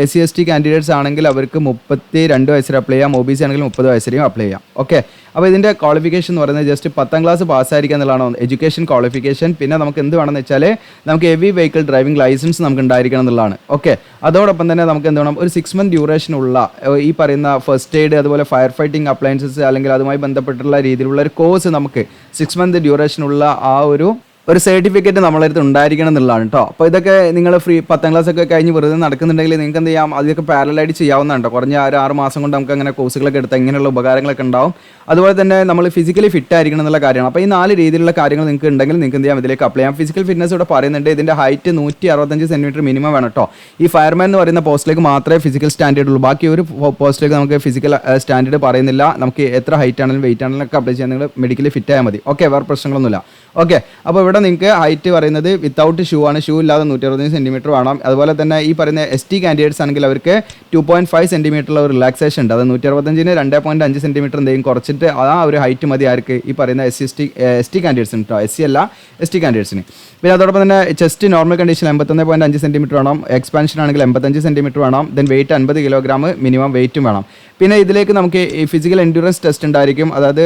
SC/ST കാൻഡിഡേറ്റ്സ് ആണെങ്കിൽ അവർക്ക് 32 വയസ്സ് വരെ അപ്ലൈ ചെയ്യാം. OBC ആണെങ്കിൽ 30 വയസ്സ് വരെയും അപ്ലൈ ചെയ്യാം. ഓക്കെ, അപ്പോൾ ഇതിൻ്റെ ക്വാളിഫിക്കേഷൻ എന്ന് പറയുന്നത് ജസ്റ്റ് 10ാം ക്ലാസ് പാസ്സായിരിക്കുക എന്നുള്ളതാണ് എഡ്യൂക്കേഷൻ ക്വാളിഫിക്കേഷൻ. പിന്നെ നമുക്ക് എന്ത് വേണമെന്ന് വെച്ചാൽ നമുക്ക് ഹെവി വെഹിക്കിൾ ഡ്രൈവിംഗ് ലൈസൻസ് നമുക്ക് ഉണ്ടായിരിക്കണം എന്നുള്ളതാണ്. ഓക്കെ, അതോടൊപ്പം തന്നെ നമുക്ക് എന്ത് വേണം, ഒരു 6 month ഡ്യൂറേഷനുള്ള ഈ പറയുന്ന ഫസ്റ്റ് എയ്ഡ് അതുപോലെ ഫയർ ഫൈറ്റിംഗ് അപ്ലയൻസസ് അല്ലെങ്കിൽ അതുമായി ബന്ധപ്പെട്ടുള്ള രീതിയിലുള്ള ഒരു കോഴ്സ് നമുക്ക് 6 month ഡ്യൂറേഷനുള്ള ആ ഒരു ഒരു സർട്ടിഫിക്കറ്റ് നമ്മളെ അടുത്ത് ഉണ്ടായിരിക്കണം എന്നുള്ളതാണ് കേട്ടോ. അപ്പോൾ ഇതൊക്കെ നിങ്ങൾ ഫ്രീ 10ാം ക്ലാസ് ഒക്കെ കഴിഞ്ഞ് വെറുതെ നടക്കുന്നുണ്ടെങ്കിൽ നിങ്ങൾക്ക് എന്ത് ചെയ്യാം, അതൊക്കെ പാരലായിട്ട് ചെയ്യാവുന്നതാണ്. കുറഞ്ഞ ഒരു 6 മാസം കൊണ്ട് നമുക്ക് അങ്ങനെ കോഴ്സുകളൊക്കെ എടുത്താൽ ഇങ്ങനെയുള്ള ഉപകാരങ്ങളൊക്കെ ഉണ്ടാവും. അതുപോലെ തന്നെ നമ്മൾ ഫിസിക്കലി ഫിറ്റ് ആയിരിക്കണം എന്നുള്ള കാര്യമാണ്. അപ്പോൾ ഈ 4 രീതിയിലുള്ള കാര്യങ്ങൾ നിങ്ങൾക്ക് ഉണ്ടെങ്കിൽ നിങ്ങൾക്ക് എന്ത് ചെയ്യാം, ഇതിലേക്ക് അപ്ലൈ ചെയ്യാം. ഫിസിക്കൽ ഫിറ്റ്നസ് ഇവിടെ പറയുന്നുണ്ട്. ഇതിൻ്റെ ഹൈറ്റ് 165 സെൻറ്റിമീറ്റർ മിനിമം വേണം കേട്ടോ. ഈ ഫയർമാൻ എന്ന് പറയുന്ന പോസ്റ്റിലേക്ക് മാത്രമേ ഫിസിക്കൽ സ്റ്റാൻഡേർഡ് ഉള്ളൂ. ബാക്കി ഒരു പോസ്റ്റിലേക്ക് നമുക്ക് ഫിസിക്കൽ സ്റ്റാൻഡേർഡ് പറയുന്നില്ല. നമുക്ക് എത്ര ഹൈറ്റ് ആണെങ്കിലും വെയിറ്റ് ആണെങ്കിലും ഒക്കെ അപ്ലൈ ചെയ്യാൻ നിങ്ങൾ മെഡിക്കലി ഫിറ്റ് ആയാൽ മതി. ഓക്കെ, വേറെ പ്രശ്നങ്ങളൊന്നുമില്ല. ഓക്കെ, അപ്പോൾ ഇവിടെ നിങ്ങൾക്ക് ഹൈറ്റ് പറയുന്നത് വിത്തൗട്ട് ഷൂ ആണ്. ഷൂ ഇല്ലാതെ 165 സെൻറ്റിമീറ്റർ വേണം. അതുപോലെ തന്നെ ഈ പറയുന്ന ST കാൻഡിഡേറ്റ്സ് ആണെങ്കിൽ അവർക്ക് 2.5 സെൻറ്റിമീറ്ററുള്ള ഒരു റിലാക്സേഷൻ ഉണ്ട്. അത് 165-ന് 2.5 സെൻറ്റിമീറ്റർ എന്തെങ്കിലും കുറച്ചിട്ട് ആ ഒരു ഹൈറ്റ് മതി ആർക്ക്, ഈ പറയുന്ന ST കാൻഡിഡേറ്റ്സിന് കേട്ടോ. SC അല്ല, ST കാൻഡിഡേറ്റ്സിന്. പിന്നെ അതോടൊപ്പം തന്നെ ചെസ്റ്റ് നോർമൽ കണ്ടീഷൻ 81.5 സെൻറ്റിമീറ്റർ വേണം. എക്സ്പാൻഷൻ ആണെങ്കിൽ 85 സെൻറ്റിമീറ്റർ വേണം. ദെൻ വെയിറ്റ് 50 കിലോഗ്രാം മിനിമം വെയിറ്റും വേണം. പിന്നെ ഇതിലേക്ക് നമുക്ക് ഈ ഫിസിക്കൽ എൻഡ്യൂറൻസ് ടെസ്റ്റ് ഉണ്ടായിരിക്കും, അതായത്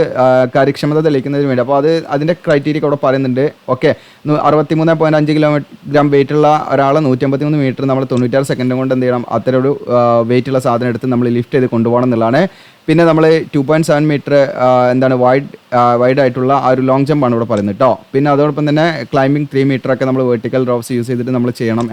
കാര്യക്ഷമത തെളിയിക്കുന്നതിന് വേണ്ടി. അപ്പോൾ അതിൻ്റെ ക്രൈറ്റീരിയ അവിടെ പറയുന്നുണ്ട്. ഓക്കെ, 63.5 കിലോഗ്രാം വെയിറ്റുള്ള ഒരാളെ 153 മീറ്റർ നമ്മൾ 96 സെക്കൻഡ് കൊണ്ട് എന്ത് ചെയ്യണം, അത്തരം ഒരു വെയിറ്റുള്ള സാധനം എടുത്ത് നമ്മൾ ലിഫ്റ്റ് ചെയ്ത് കൊണ്ടുപോകണം എന്നുള്ളതാണ്. പിന്നെ നമ്മൾ 2.7 മീറ്റർ എന്താണ് വൈഡ് ആയിട്ടുള്ള ആ ഒരു ലോങ് ജമ്പാണ് ഇവിടെ പറയുന്നത് കേട്ടോ. പിന്നെ അതോടൊപ്പം തന്നെ ക്ലൈമ്പിംഗ് 3 മീറ്റർ ഒക്കെ നമ്മൾ വെർട്ടിക്കൽ ഡ്രോപ്സ് യൂസ് ചെയ്തിട്ട് നമ്മൾ ചെയ്യണം,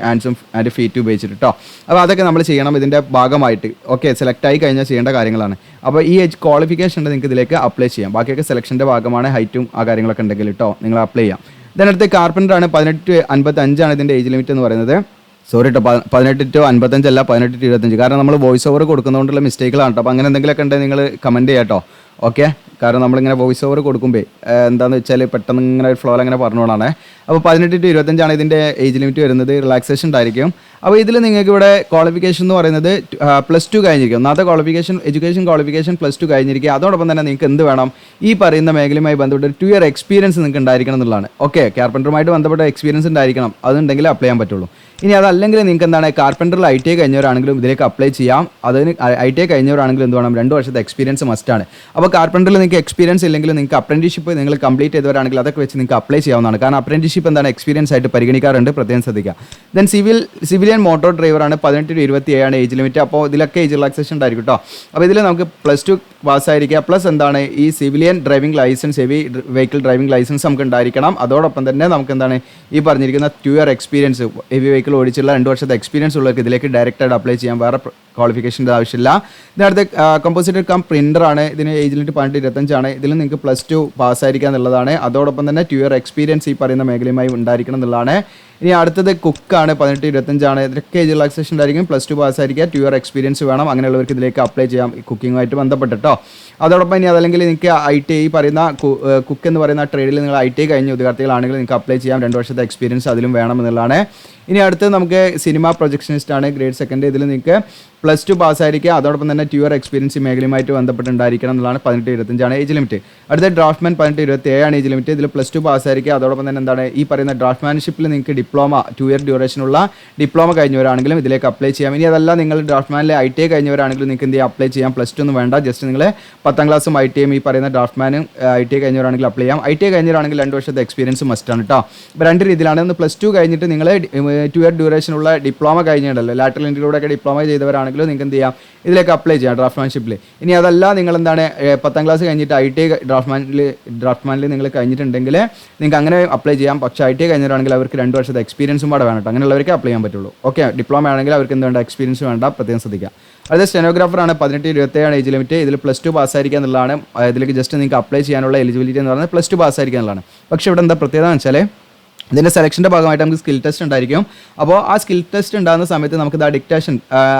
ഹാൻഡ്സും ആൻഡ് ഫീറ്റ് ഉപയോഗിച്ചിട്ട് കേട്ടോ. അപ്പോൾ അതൊക്കെ നമ്മൾ ചെയ്യണം ഇതിൻ്റെ ഭാഗമായിട്ട്. ഓക്കെ, സെലക്ട് ആയി കഴിഞ്ഞാൽ ചെയ്യേണ്ട കാര്യങ്ങളാണ്. അപ്പോൾ ഈ ക്വാളിഫിക്കേഷൻ ഉണ്ട്, നിങ്ങൾക്ക് ഇതിലേക്ക് അപ്ലൈ ചെയ്യാം. ബാക്കിയൊക്കെ സെലക്ഷൻ്റെ ഭാഗമാണ്, ഹൈറ്റും ആ കാര്യങ്ങളൊക്കെ ഉണ്ടെങ്കിൽ കേട്ടോ നിങ്ങൾ അപ്ലൈ ചെയ്യാം. ഇതിനടുത്ത് കാർപ്പൻ്റർ ആണ്. 18 to 55 ആണ് ഇതിൻ്റെ ഏജ് ലിമിറ്റ് എന്ന് പറയുന്നത്. സോറി കേട്ടോ, 18 to 55 അല്ല, 18 to 25. കാരണം നമ്മൾ വോയിസ് ഓവർ കൊടുക്കുന്നതുകൊണ്ടുള്ള മിസ്റ്റേക്കുകളാണ് കേട്ടോ. അപ്പോൾ അങ്ങനെ എന്തെങ്കിലുമൊക്കെ ഉണ്ടെങ്കിൽ നിങ്ങൾ കമൻറ്റ് ചെയ്യാം കേട്ടോ. ഓക്കെ, കാരണം നമ്മളിങ്ങനെ വോയിസ് ഓവർ കൊടുക്കുമ്പോൾ എന്താണെന്ന് വെച്ചാൽ പെട്ടെന്ന് ഇങ്ങനെ ഒരു ഫ്ലോയിൽ അങ്ങനെ പറഞ്ഞുകൊണ്ടാണ്. അപ്പോൾ 18 to 25 ആണ് ഇതിൻ്റെ ഏജ് ലിമിറ്റ് വരുന്നത്. റിലാക്സേഷൻ ഉണ്ടായിരിക്കും. അപ്പോൾ ഇതിൽ നിങ്ങൾക്ക് ഇവിടെ ക്വാളിഫിക്കേഷൻ എന്ന് പറയുന്നത് +2 കഴിഞ്ഞിരിക്കും. ഒന്നാമത്തെ എഡ്യൂക്കേഷൻ ക്വാളിഫിക്കേഷൻ +2 കഴിഞ്ഞിരിക്കുക. അതോടൊപ്പം തന്നെ നിങ്ങൾക്ക് എന്ത് വേണം, ഈ പറയുന്ന മേഖലയുമായി ബന്ധപ്പെട്ട് 2 year എക്സ്പീരിയൻസ് നിങ്ങൾക്ക് ഉണ്ടായിരിക്കണം എന്നുള്ളതാണ്. ഓക്കെ, കാർപ്പൻറ്ററുമായിട്ട് ബന്ധപ്പെട്ട എക്സ്പീരിയൻസ് ഉണ്ടായിരിക്കണം, അതുണ്ടെങ്കിൽ അപ്ലൈ ചെയ്യാൻ പറ്റുള്ളൂ. ഇനി അതല്ലെങ്കിൽ നിങ്ങൾക്ക് എന്താണ്, കാർപ്പൻറ്ററിൽ ITI കഴിഞ്ഞവരാണെങ്കിലും ഇതിലേക്ക് അപ്ലൈ ചെയ്യാം. അതിന് ITI കഴിഞ്ഞവരാണെങ്കിലും എന്ത് വേണം, 2 വർഷത്തെ എക്സ്പീരിയൻസ് മസ്റ്റാണ്. അപ്പോൾ കാർപ്പൻറ്ററിൽ നിങ്ങൾക്ക് എക്സ്പീരിയൻസ് ഇല്ലെങ്കിൽ നിങ്ങൾക്ക് അപ്രന്റീഷിപ്പ് നിങ്ങൾ കംപ്ലീറ്റ് ചെയ്തവരാണെങ്കിൽ അതൊക്കെ വെച്ച് നിങ്ങൾക്ക് അപ്ലൈ ചെയ്യാവുന്നതാണ്. കാരണം അപ്രന്റീഷിപ്പ് എന്താണ്, എക്സ്പീരിയൻസ് ആയിട്ട് പരിഗണിക്കാറുണ്ട്, പ്രത്യേകം ശ്രദ്ധിക്കുക. ദെൻ സിവിലിയൻ മോട്ടോർ ഡ്രൈവറാണ്. 18 to 27 ഏജ് ലിമിറ്റ്. അപ്പോൾ ഇതിലൊക്കെ ഏജ് റിലാക്സേഷൻ ഉണ്ടായിരിക്കും കേട്ടോ. അപ്പോൾ ഇതിൽ നമുക്ക് +2 പാസ്സായിരിക്കുക, പ്ലസ് എന്താണ്, ഈ civilian driving licence, heavy vehicle driving licence നമുക്ക് ഉണ്ടായിരിക്കണം. അതോടൊപ്പം തന്നെ നമുക്ക് എന്താണ്, ഈ പറഞ്ഞിരിക്കുന്ന 2 year എക്സ്പീരിയൻസ്, ഹെവി വെഹിക്കിൾ ഓടിച്ചുള്ള 2 വർഷത്തെ എക്സ്പീരിയൻസ് ഉള്ളവർക്ക് ഇതിലേക്ക് ഡയറക്റ്റായിട്ട് അപ്ലൈ ചെയ്യാം, വേറെ ക്വാളിഫിക്കേഷൻ്റെ ആവശ്യമില്ല. ഇതിനടുത്ത് കമ്പോസിറ്റർ പ്രിൻ്റർ ആണ്. ഇതിന് ഏജ് ലിമിറ്റ് 18 to 25 ആണ്. ഇതിൽ നിങ്ങൾക്ക് +2 പാസ്സായിരിക്കുക എന്നുള്ളതാണ്. അതോടൊപ്പം തന്നെ 2 year എക്സ്പീരിയൻസ് ഈ പറയുന്ന മേഖലയുമായി ഉണ്ടായിരിക്കണം എന്നുള്ളതാണ്. ഇനി അടുത്തത് കുക്കാണ്. 18 to 25 ആണ്. ഇതിലൊക്കെ ഏജ് റിലാക്സേഷൻ ഉണ്ടായിരിക്കും. +2 പാസ്സായിരിക്കുക, 2 year എക്സ്പീരിയൻസ് വേണം. അങ്ങനെയുള്ളവർക്ക് ഇതിലേക്ക് അപ്ലൈ ചെയ്യാം, കുക്കിങ്ങുമായിട്ട് ബന്ധപ്പെട്ടിട്ടോ. അതോടൊപ്പം ഇനി അതല്ലെങ്കിൽ നിങ്ങൾക്ക് ITI പറയുന്ന കുക്ക് എന്ന് പറയുന്ന ട്രേഡിൽ നിങ്ങൾ ITI കഴിഞ്ഞ ഉദ്യോഗാർത്ഥികളാണെങ്കിൽ നിങ്ങൾക്ക് അപ്ലൈ ചെയ്യാം. 2 വർഷത്തെ എക്സ്പീരിയൻസ് അതിലും വേണമെന്നുള്ളതാണ്. ഇനി അടുത്ത് നമുക്ക് സിനിമ പ്രൊജക്ഷനിസ്റ്റ് ആണ്, ഗ്രേഡ് 2. ഇതിൽ നിങ്ങൾക്ക് +2 പാസ്സായിരിക്കുക. അതോടൊപ്പം തന്നെ 2 year എക്സ്പീരിയൻസ് ഈ മേഖലയുമായിട്ട് ബന്ധപ്പെട്ടുണ്ടായിരിക്കണം എന്നുള്ളതാണ്. 18 to 25 ആണ് ഏജ് ലിമിറ്റ്. അടുത്ത ഡ്രാഫ്റ്റ്മാൻ 18 to 27 ആണ് ഏജ് ലിമിറ്റ്. ഇതിൽ +2 പാസ്സായിരിക്കുക. അതോടൊപ്പം തന്നെ എന്താണ്, ഈ പറയുന്ന ഡ്രാഫ്റ്റ്മാൻഷിപ്പിൽ നിങ്ങൾക്ക് ഡിപ്ലോമ 2 year ഡ്യൂറേഷനുള്ള ഡിപ്ലോമ കഴിഞ്ഞവരാണെങ്കിലും ഇതിലേക്ക് അപ്ലൈ ചെയ്യാം. ഇനി അതല്ല നിങ്ങൾ ഡ്രാഫ്റ്റ്മാനിലെ ITI കഴിഞ്ഞവരാണെങ്കിലും നിങ്ങൾക്ക് എന്ത് ചെയ്യാം, അപ്ലൈ ചെയ്യാം. +2 ഒന്നും വേണ്ട, ജസ്റ്റ് നിങ്ങൾ 10ാം ക്ലാസ്സും ITIയും ഈ പറയുന്ന ഡ്രാഫ്റ്റ്മാനും ITI കഴിഞ്ഞവരാണെങ്കിൽ അപ്ലൈ ചെയ്യാം. ITI കഴിഞ്ഞവരാണെങ്കിൽ 2 വർഷത്തെ എക്സ്പീരിയൻസ് മസ്റ്റാണ് കേട്ടോ. അപ്പോൾ 2 രീതിയിലാണ്. ഒന്ന് +2 കഴിഞ്ഞിട്ട് നിങ്ങൾ 2 year ഡ്യൂറേഷനുള്ള ഡിപ്ലോമ കഴിഞ്ഞിട്ടുണ്ടല്ലോ, ലാറ്ററൽ എൻട്രിയിലൂടെയൊക്കെ ഡിപ്ലോമ ചെയ്തവരാണെങ്കിലും നിങ്ങൾക്ക് എന്ത് ചെയ്യാം, ഇതിലേക്ക് അപ്ലൈ ചെയ്യാം ഡ്രാഫ്റ്റ്മാൻഷിപ്പിൽ. ഇനി അതല്ല നിങ്ങൾ എന്താണ് 10ാം ക്ലാസ് കഴിഞ്ഞിട്ട് ITI ഡ്രാഫ്റ്റ്മാനിൽ നിങ്ങൾ കഴിഞ്ഞിട്ടുണ്ടെങ്കിൽ നിങ്ങൾക്ക് അങ്ങനെ അപ്ലൈ ചെയ്യാം. പക്ഷേ ITI കഴിഞ്ഞവരാണെങ്കിൽ അവർക്ക് 2 വർഷത്തെ എക്സ്പീരിയൻസും കൂടെ വേണം കേട്ടോ. അങ്ങനെയുള്ളവർക്ക് അപ്ലൈ ചെയ്യാൻ പറ്റുള്ളൂ. ഓക്കെ, ഡിപ്ലോമ ആണെങ്കിൽ അവർക്ക് എന്ത് വേണ്ട, എക്സ്പീരിയൻസ് വേണ്ട, പ്രത്യേകം ശ്രദ്ധിക്കുക. അത് സ്റ്റെനോഗ്രാഫറാണ്. 18 to 27 ഏജ് ലിമിറ്റ്. ഇതിൽ +2 പാസ്സായിരിക്കുക എന്നുള്ളതാണ്. ഇതിലേക്ക് ജസ്റ്റ് നിങ്ങൾക്ക് അപ്ലൈ ചെയ്യാനുള്ള എലിജിബിലിറ്റി എന്ന് പറയുന്നത് +2 പാസ്സായിരിക്കുക എന്നുള്ളതാണ്. പക്ഷേ ഇവിടെ എന്താ പ്രത്യേകത എന്ന് വെച്ചാൽ ഇതിൻ്റെ സെലക്ഷൻ്റെ ഭാഗമായിട്ട് നമുക്ക് സ്കിൽ ടെസ്റ്റ് ഉണ്ടായിരിക്കും. അപ്പോൾ ആ സ്കിൽ ടെസ്റ്റ് ഉണ്ടാകുന്ന സമയത്ത് നമുക്ക് ഡിക്റ്റേഷൻ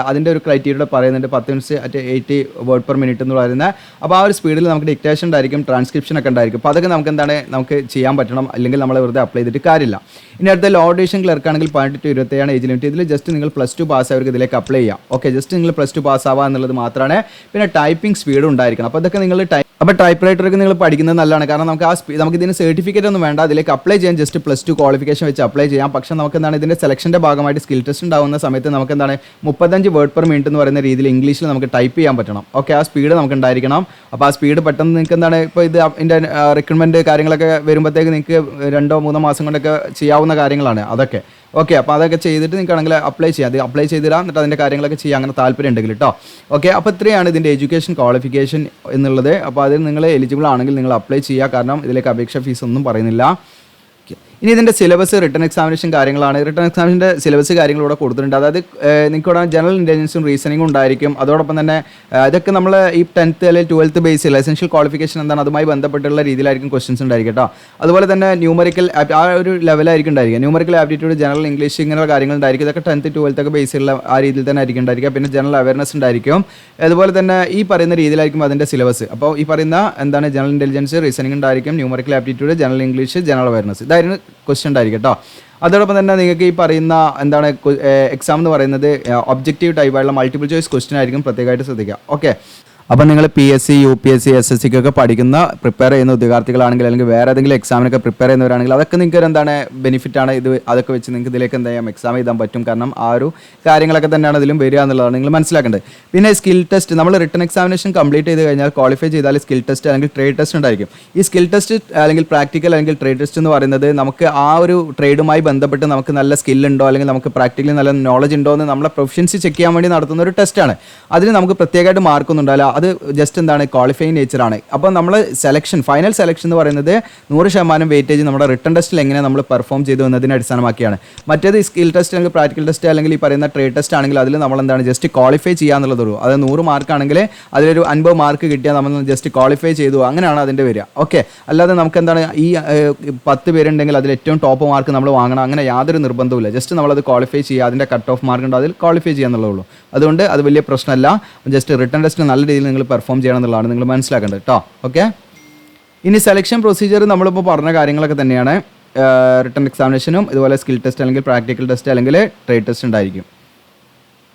അതിൻ്റെ ഒരു ക്രൈറ്റീരിയ പറയുന്നുണ്ട്. 10 minutes at 80 word per minute എന്ന് പറയുന്നത്. അപ്പോൾ ആ ഒരു സ്പീഡിൽ നമുക്ക് ഡിക്റ്റേഷൻ ഉണ്ടായിരിക്കും, ട്രാൻസ്ക്രിപ്ഷൻ ഒക്കെ ഉണ്ടായിരിക്കും. അപ്പോൾ അതൊക്കെ നമുക്ക് എന്താണ്, നമുക്ക് ചെയ്യാൻ പറ്റണം, അല്ലെങ്കിൽ നമ്മൾ വെറുതെ അപ്ലൈ ചെയ്തിട്ട് കാര്യമില്ല. ഇനി അടുത്ത ലോ ഓഡിഷൻ ക്ലർക്ക് ആണെങ്കിൽ 18 to 27 ഏജ് ലിമിറ്റ്. ഇതിൽ ജസ്റ്റ് നിങ്ങൾ +2 പാസ്സായവർക്ക് ഇതിലേക്ക് അപ്ലൈ ചെയ്യാം. ഓക്കെ, ജസ്റ്റ് നിങ്ങൾ +2 പാസ്സാവുക എന്നുള്ളത് മാത്രമാണ്. പിന്നെ ടൈപ്പിംഗ് സ്പീഡ് ഉണ്ടായിരിക്കണം. അപ്പോൾ ഇതൊക്കെ നിങ്ങൾ അപ്പോൾ ടൈപ്പ് റൈറ്ററൊക്കെ നിങ്ങൾ പഠിക്കുന്നത് നല്ലതാണ്. കാരണം നമുക്ക് ഇതിന് സർട്ടിഫിക്കറ്റ് ഒന്നും വേണ്ട, അതിലേക്ക് അപ്ലൈ ചെയ്യാൻ ജസ്റ്റ് +2 ക്വാളിഫിക്കേഷൻ വെച്ച് അപ്ലൈ ചെയ്യാം. പക്ഷേ നമുക്ക് എന്താണ്, ഇതിൻ്റെ സെലക്ഷൻ്റെ ഭാഗമായിട്ട് സ്കിൽ ടെസ്റ്റ് ഉണ്ടാകുന്ന സമയത്ത് നമുക്ക് എന്താണ് 35 word per minute എന്ന് പറയുന്ന രീതിയിൽ ഇംഗ്ലീഷിൽ നമുക്ക് ടൈപ്പ് ചെയ്യാൻ പറ്റണം. ഓക്കെ, ആ സ്പീഡ് നമുക്ക് ഉണ്ടായിരിക്കണം. അപ്പോൾ ആ സ്പീഡ് പെട്ടെന്ന് നിങ്ങൾക്ക് എന്താണ്, ഇപ്പോൾ ഇതിൻ്റെ റിക്രൂട്ട്മെൻറ്റ് കാര്യങ്ങളൊക്കെ വരുമ്പോഴത്തേക്ക് നിങ്ങൾക്ക് 2-3 മാസം കൊണ്ടൊക്കെ ചെയ്യാവുന്ന കാര്യങ്ങളാണ് അതൊക്കെ. ഓക്കെ, അപ്പോൾ അതൊക്കെ ചെയ്തിട്ട് നിങ്ങൾക്കാണെങ്കിൽ അപ്ലൈ ചെയ്യാം. അത് അപ്ലൈ ചെയ്തിടാം, എന്നിട്ട് അതിൻ്റെ കാര്യങ്ങളൊക്കെ ചെയ്യാം, അങ്ങനെ താല്പര്യം ഉണ്ടെങ്കിൽ കേട്ടോ. ഓക്കെ, അപ്പോൾ ഇത്രയാണ് ഇതിൻ്റെ എഡ്യൂക്കേഷൻ ക്വാളിഫിക്കേഷൻ എന്നുള്ളത്. അപ്പോൾ അതിൽ നിങ്ങൾ എലിജിബിൾ ആണെങ്കിൽ നിങ്ങൾ അപ്ലൈ ചെയ്യുക. കാരണം ഇതിലേക്ക് അപേക്ഷ ഫീസ് ഒന്നും പറയുന്നില്ല. ഇനി ഇതിൻ്റെ സിലബസ് റിട്ടൺ എക്സാമിനേഷൻ കാര്യങ്ങളാണ്. റിട്ടൺ എക്സാമിൻ്റെ സിലബസ് കാര്യങ്ങൾ ഇവിടെ കൊടുത്തിട്ടുണ്ട്. അതായത് നിങ്ങൾക്ക് ഇവിടെ ജനറൽ ഇൻ്റലിജൻസും റീസണിങ്ങും ഉണ്ടായിരിക്കും. അതോടൊപ്പം തന്നെ ഇതൊക്കെ നമ്മൾ ഈ 10th അല്ലെങ്കിൽ 12th ബേസിൽ എസെൻഷ്യൽ ക്വാളിഫിക്കേഷൻ എന്താണ് അതുമായി ബന്ധപ്പെട്ടുള്ള രീതിയിലായിരിക്കും ക്വസ്റ്റ്യൻസ് ഉണ്ടായിരിക്കും കേട്ടോ. അതുപോലെ തന്നെ ന്യൂമറിക്കൽ ആ ഒരു ലെവലായിരിക്കും ഉണ്ടായിരിക്കുക. ന്യൂമറിക്കൽ ആപ്റ്റിറ്റ്യൂഡ്, ജനറൽ ഇംഗ്ലീഷ് ഇങ്ങനെയുള്ള കാര്യങ്ങൾ ഉണ്ടായിരിക്കും. ഇതൊക്കെ 10th 12th ഒക്കെ ബേസിലുള്ള ആ രീതിയിൽ തന്നെ ആയിരിക്കും ഉണ്ടായിരിക്കുക. പിന്നെ ജനറൽ അവയർനെസ് ഉണ്ടായിരിക്കും. അതുപോലെ തന്നെ ഈ പറയുന്ന രീതിയിലായിരിക്കും അതിൻ്റെ സിലബസ്. അപ്പോൾ ഈ പറയുന്ന എന്താണ് ജനറൽ ഇൻ്റലിജൻസ്, റീസണിംഗ് ഉണ്ടായിരിക്കും, numerical aptitude, general English, general awareness, ഇതായിരുന്നു ക്വസ്റ്റ്യൻ ഉണ്ടായിരിക്കും കേട്ടോ. അതോടൊപ്പം തന്നെ നിങ്ങൾക്ക് ഈ പറയുന്ന എന്താണ് എക്സാം എന്ന് പറയുന്നത് ഒബ്ജക്റ്റീവ് ടൈപ്പായിട്ടുള്ള മൾട്ടിപ്പിൾ ചോയ്സ് ക്വസ്റ്റ്യൻ ആയിരിക്കും, പ്രത്യേകമായിട്ട് ശ്രദ്ധിക്കുക. ഓക്കെ, അപ്പോൾ നിങ്ങൾ PSC, UPSC, SSC ഒക്കെ പഠിക്കുന്ന പ്രിപ്പയർ ചെയ്യുന്ന ഉദ്യോഗാർത്ഥികളാണെങ്കിൽ അല്ലെങ്കിൽ വേറെ ഏതെങ്കിലും എക്സാമിനൊക്കെ പ്രിപ്പയർ ചെയ്യുന്നവരാണെങ്കിൽ അതൊക്കെ നിങ്ങൾക്ക് എന്താണ് ബെനിഫിറ്റാണ്. അതൊക്കെ വെച്ച് നിങ്ങൾക്ക് ഇതിലേക്ക് എന്താ ചെയ്യാം, എക്സാം എഴുതാൻ പറ്റും. കാരണം ആ ഒരു കാര്യങ്ങളൊക്കെ തന്നെയാണ് ഇതിലും വരിക എന്നുള്ളതാണ് നിങ്ങൾ മനസ്സിലാക്കേണ്ടത്. പിന്നെ സ്കിൽ ടെസ്റ്റ്, നമ്മൾ റിട്ടൺ എക്സാമിനേഷൻ കംപ്ലീറ്റ് ചെയ്ത് കഴിഞ്ഞാൽ ക്വാളിഫൈ ചെയ്താൽ സ്കിൽ ടെസ്റ്റ് അല്ലെങ്കിൽ ട്രേഡ് ടെസ്റ്റ് ഉണ്ടായിരിക്കും. ഈ സ്കിൽ ടെസ്റ്റ് അല്ലെങ്കിൽ പ്രാക്ടിക്കൽ അല്ലെങ്കിൽ ട്രേഡ് ടെസ്റ്റ് എന്ന് പറയുന്നത് നമുക്ക് ആ ഒരു ട്രേഡുമായി ബന്ധപ്പെട്ട് നമുക്ക് നല്ല സ്കില്ലുണ്ടോ അല്ലെങ്കിൽ നമുക്ക് പ്രാക്ടിക്കലി നല്ല നോളജ് ഉണ്ടോ എന്ന് നമ്മളെ പ്രൊഫഷൻസി ചെക്ക് ചെയ്യാൻ വേണ്ടി നടത്തുന്ന ഒരു ടെസ്റ്റാണ്. അതിന് നമുക്ക് പ്രത്യേകമായിട്ട് മാർക്കൊന്നും ഉണ്ടാവില്ല. അത് ജസ്റ്റ് എന്താണ് ക്വാളിഫൈങ് നേച്ചറാണ്. അപ്പോൾ നമ്മൾ ഫൈനൽ സെലക്ഷൻ എന്ന് പറയുന്നത് 100% വെയിറ്റേജ് നമ്മുടെ റിട്ടൺ ടെസ്റ്റിൽ എങ്ങനെ നമ്മൾ പെർഫോം ചെയ്തു എന്നതിനെ അടിസ്ഥാനമാക്കിയാണ്. മറ്റേത് സ്കിൽ ടെസ്റ്റ് അല്ലെങ്കിൽ പ്രാക്ടിക്കൽ ടെസ്റ്റ് അല്ലെങ്കിൽ ഈ പറയുന്ന ട്രേഡ് ടെസ്റ്റ് ആണെങ്കിൽ അതിൽ നമ്മൾ എന്താണ് ജസ്റ്റ് ക്വാളിഫൈ ചെയ്യാന്നുള്ളതുള്ളൂ. അത് 100 മാർക്കാണെങ്കിൽ അതിലൊരു 50 മാർക്ക് കിട്ടിയാൽ നമ്മൾ ജസ്റ്റ് ക്വാളിഫൈ ചെയ്തു, അങ്ങനെയാണ് അതിൻ്റെ വരിക. ഓക്കെ, അല്ലാതെ നമുക്ക് എന്താണ് ഈ 10 പേരുണ്ടെങ്കിൽ അതിൽ ഏറ്റവും ടോപ്പ് മാർക്ക് നമ്മൾ വാങ്ങണം, അങ്ങനെ യാതൊരു നിർബന്ധവുമില്ല. ജസ്റ്റ് നമ്മളത് ക്വാളിഫൈ ചെയ്യുക, അതിൻ്റെ കട്ട് ഓഫ് മാർക്ക് ഉണ്ട് അതിൽ ക്വാളിഫൈ ചെയ്യാന്നുള്ളൂ. അതുകൊണ്ട് അത് വലിയ പ്രശ്നമല്ല. ജസ്റ്റ് റിട്ടൺ ടെസ്റ്റ് നല്ല രീതിയിൽ നിങ്ങൾ പെർഫോം ചെയ്യണം എന്നുള്ളതാണ് നിങ്ങൾ മനസ്സിലാക്കേണ്ടത് കേട്ടോ. ഓക്കെ, ഇനി സെലക്ഷൻ പ്രൊസീജിയർ നമ്മളിപ്പോൾ പറഞ്ഞ കാര്യങ്ങളൊക്കെ തന്നെയാണ്. റിട്ടൺ എക്സാമിനേഷനും ഇതുപോലെ സ്കിൽ ടെസ്റ്റ് അല്ലെങ്കിൽ പ്രാക്ടിക്കൽ ടെസ്റ്റ് അല്ലെങ്കിൽ ട്രേഡ് ടെസ്റ്റ് ഉണ്ടായിരിക്കും.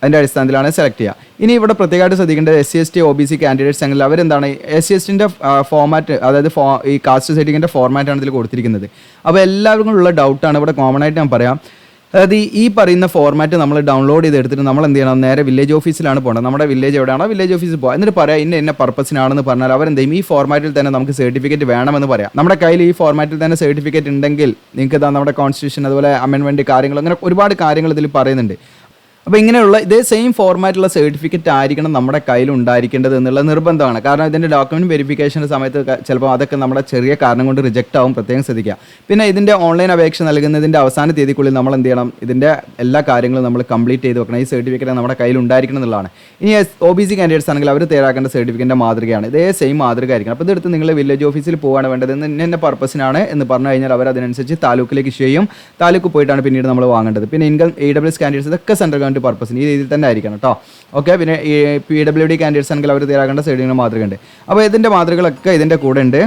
അതിൻ്റെ അടിസ്ഥാനത്തിലാണ് സെലക്ട് ചെയ്യുക. ഇനി ഇവിടെ പ്രത്യേകമായിട്ട് ശ്രദ്ധിക്കേണ്ടത് SC ST OBC കാൻഡിഡേറ്റ്സ് ആണെങ്കിൽ അവരെന്താണ് SC STൻ്റെ ഫോമാറ്റ്, അതായത് ഈ കാസ്റ്റ് സെറ്റിങ്ങിൻ്റെ ഫോർമാറ്റാണ് ഇതിൽ കൊടുത്തിരിക്കുന്നത്. അപ്പോൾ എല്ലാവർക്കും ഉള്ള ഡൗട്ടാണ് ഇവിടെ കോമൺ ആയിട്ട് ഞാൻ പറയാം. അതായത് ഈ പറയുന്ന ഫോർമാറ്റ് നമ്മൾ ഡൗൺലോഡ് ചെയ്തെടുത്തിട്ട് നമ്മൾ എന്ത് ചെയ്യണം, നേരെ വില്ലേജ് ഓഫീസിലാണ് പോകേണ്ടത്. നമ്മുടെ വില്ലേജ് എവിടെയാണോ വില്ലേജ് ഓഫീസിൽ പോകുക. എന്നിട്ട് പറയാം ഇന്ന പർപ്പസിനാണെന്ന് പറഞ്ഞാൽ അവരെന്ത് ചെയ്യും, ഈ ഫോർമാറ്റിൽ തന്നെ നമുക്ക് സർട്ടിഫിക്കറ്റ് വേണമെന്ന് പറയാം. നമ്മുടെ കയ്യിൽ ഈ ഫോർമാറ്റിൽ തന്നെ സർട്ടിഫിക്കറ്റ് ഉണ്ടെങ്കിൽ നിങ്ങൾക്ക് നമ്മുടെ കോൺസ്റ്റിറ്റ്യൂഷൻ അതുപോലെ അമെൻമെൻറ്റ് കാര്യങ്ങൾ അങ്ങനെ ഒരുപാട് കാര്യങ്ങൾ ഇതിൽ പറയുന്നുണ്ട്. അപ്പോൾ ഇങ്ങനെയുള്ള ഇതേ സെയിം ഫോർമാറ്റുള്ള സർട്ടിഫിക്കറ്റ് ആയിരിക്കണം നമ്മുടെ കയ്യിൽ ഉണ്ടായിരിക്കേണ്ടത് എന്നുള്ള നിർബന്ധമാണ്. കാരണം ഇതിൻ്റെ ഡോക്യുമെൻറ്റ് വെരിഫിക്കേഷൻ്റെ സമയത്ത് ചിലപ്പോൾ അതൊക്കെ നമ്മുടെ ചെറിയ കാരണം കൊണ്ട് റിജക്റ്റ് ആവും, പ്രത്യേകം ശ്രദ്ധിക്കുക. പിന്നെ ഇതിൻ്റെ ഓൺലൈൻ അപേക്ഷ നൽകുന്നതിൻ്റെ അവസാന തീയതിക്കുള്ളിൽ നമ്മൾ എന്ത് ചെയ്യണം, ഇതിൻ്റെ എല്ലാ കാര്യങ്ങളും നമ്മൾ കംപ്ലീറ്റ് ചെയ്ത് വെക്കണം. ഈ സർട്ടിഫിക്കറ്റ് നമ്മുടെ കയ്യിൽ ഉണ്ടായിരിക്കണം എന്നുള്ളതാണ്. ഇനി OBC കാൻഡിഡേറ്റ്സ് ആണെങ്കിൽ അവർ തയ്യാറാക്കേണ്ട സർട്ടിഫിക്കറ്റിൻ്റെ മാതൃകയാണ് ഇതേ സെയിം മാതൃക ആയിരിക്കണം. അപ്പോൾ ഇതെടുത്ത് നിങ്ങൾ വില്ലേജ് ഓഫീസിൽ പോകാണ് വേണ്ടത്. ഇന്ന പർപ്പസിനാണ് എന്ന് പറഞ്ഞു കഴിഞ്ഞാൽ അവർ അതിനനുസരിച്ച് താലൂക്കിലേക്ക് ഇഷ്യൂ ചെയ്യും. താലൂക്ക് പോയിട്ടാണ് പിന്നീട് നമ്മൾ വാങ്ങേണ്ടത്. പിന്നെ ഇൻകം AWS കാൻഡിഡേറ്റ്സ് ഇതൊക്കെ സെൻട്രൽ ഗവൺമെൻറ് പർപ്പസിന് ഈ രീതിയിൽ തന്നെ ആയിരിക്കണം കേട്ടോ. ഓക്കെ, പിന്നെ ഈ PWD കാൻഡിഡേറ്റ്സ് ആണെങ്കിൽ അവർ തയ്യാറാക്കേണ്ട സൈഡിൻ്റെ മാതൃകയുണ്ട്. അപ്പോൾ ഇതിൻ്റെ മാതൃകകളൊക്കെ ഇതിൻ്റെ കൂടെ ഉണ്ട്.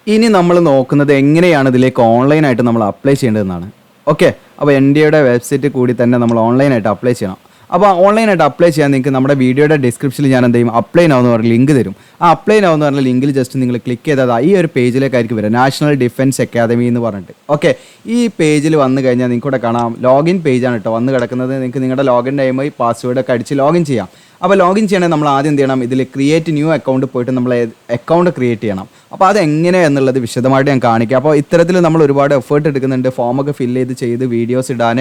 ഇനി നമ്മൾ നോക്കുന്നത് എങ്ങനെയാണ് ഇതിലേക്ക് ഓൺലൈനായിട്ട് നമ്മൾ അപ്ലൈ ചെയ്യേണ്ടതെന്നാണ്. ഓക്കെ, അപ്പോൾ NDAയുടെ വെബ്സൈറ്റിൽ കൂടി തന്നെ നമ്മൾ ഓൺലൈനായിട്ട് അപ്ലൈ ചെയ്യണം. അപ്പോൾ ഓൺലൈനായിട്ട് അപ്ലൈ ചെയ്യാൻ നിങ്ങൾക്ക് നമ്മുടെ വീഡിയോയുടെ ഡിസ്ക്രിപ്ഷനിൽ ഞാൻ എന്ത് ചെയ്യും, അപ്ലൈ നൗ എന്ന് പറഞ്ഞ ലിങ്ക് തരും. ആ അപ്ലൈ നൗ എന്ന് പറഞ്ഞ ലിങ്കിൽ ജസ്റ്റ് നിങ്ങൾ ക്ലിക്ക് ചെയ്താൽ ഈ ഒരു പേജിലേക്കായിരിക്കും വരിക, നാഷണൽ ഡിഫൻസ് അക്കാദമി എന്ന് പറഞ്ഞിട്ട്. ഓക്കെ, ഈ പേജിൽ വന്നു കഴിഞ്ഞാൽ നിങ്ങൾക്ക് ഇവിടെ കാണാം ലോഗിൻ പേജാണ് കേട്ടോ വന്ന് കിടക്കുന്നത്. നിങ്ങൾക്ക് നിങ്ങളുടെ ലോഗിൻ ടൈം പാസ്വേഡൊക്കെ അടിച്ച് ലോഗിൻ ചെയ്യാം. അപ്പോൾ ലോഗിൻ ചെയ്യണമെങ്കിൽ നമ്മൾ ആദ്യം എന്ത് ചെയ്യണം, ഇതിൽ ക്രിയേറ്റ് ന്യൂ അക്കൗണ്ട് പോയിട്ട് നമ്മൾ അക്കൗണ്ട് ക്രിയേറ്റ് ചെയ്യണം. അപ്പോൾ അതെങ്ങനെ എന്നുള്ളത് വിശദമായിട്ട് ഞാൻ കാണിക്കാം. അപ്പോൾ ഇത്തരത്തിൽ നമ്മൾ ഒരുപാട് എഫേർട്ട് എടുക്കുന്നുണ്ട് ഫോമൊക്കെ ഫില്ല് ചെയ്ത് വീഡിയോസ് ഇടാൻ.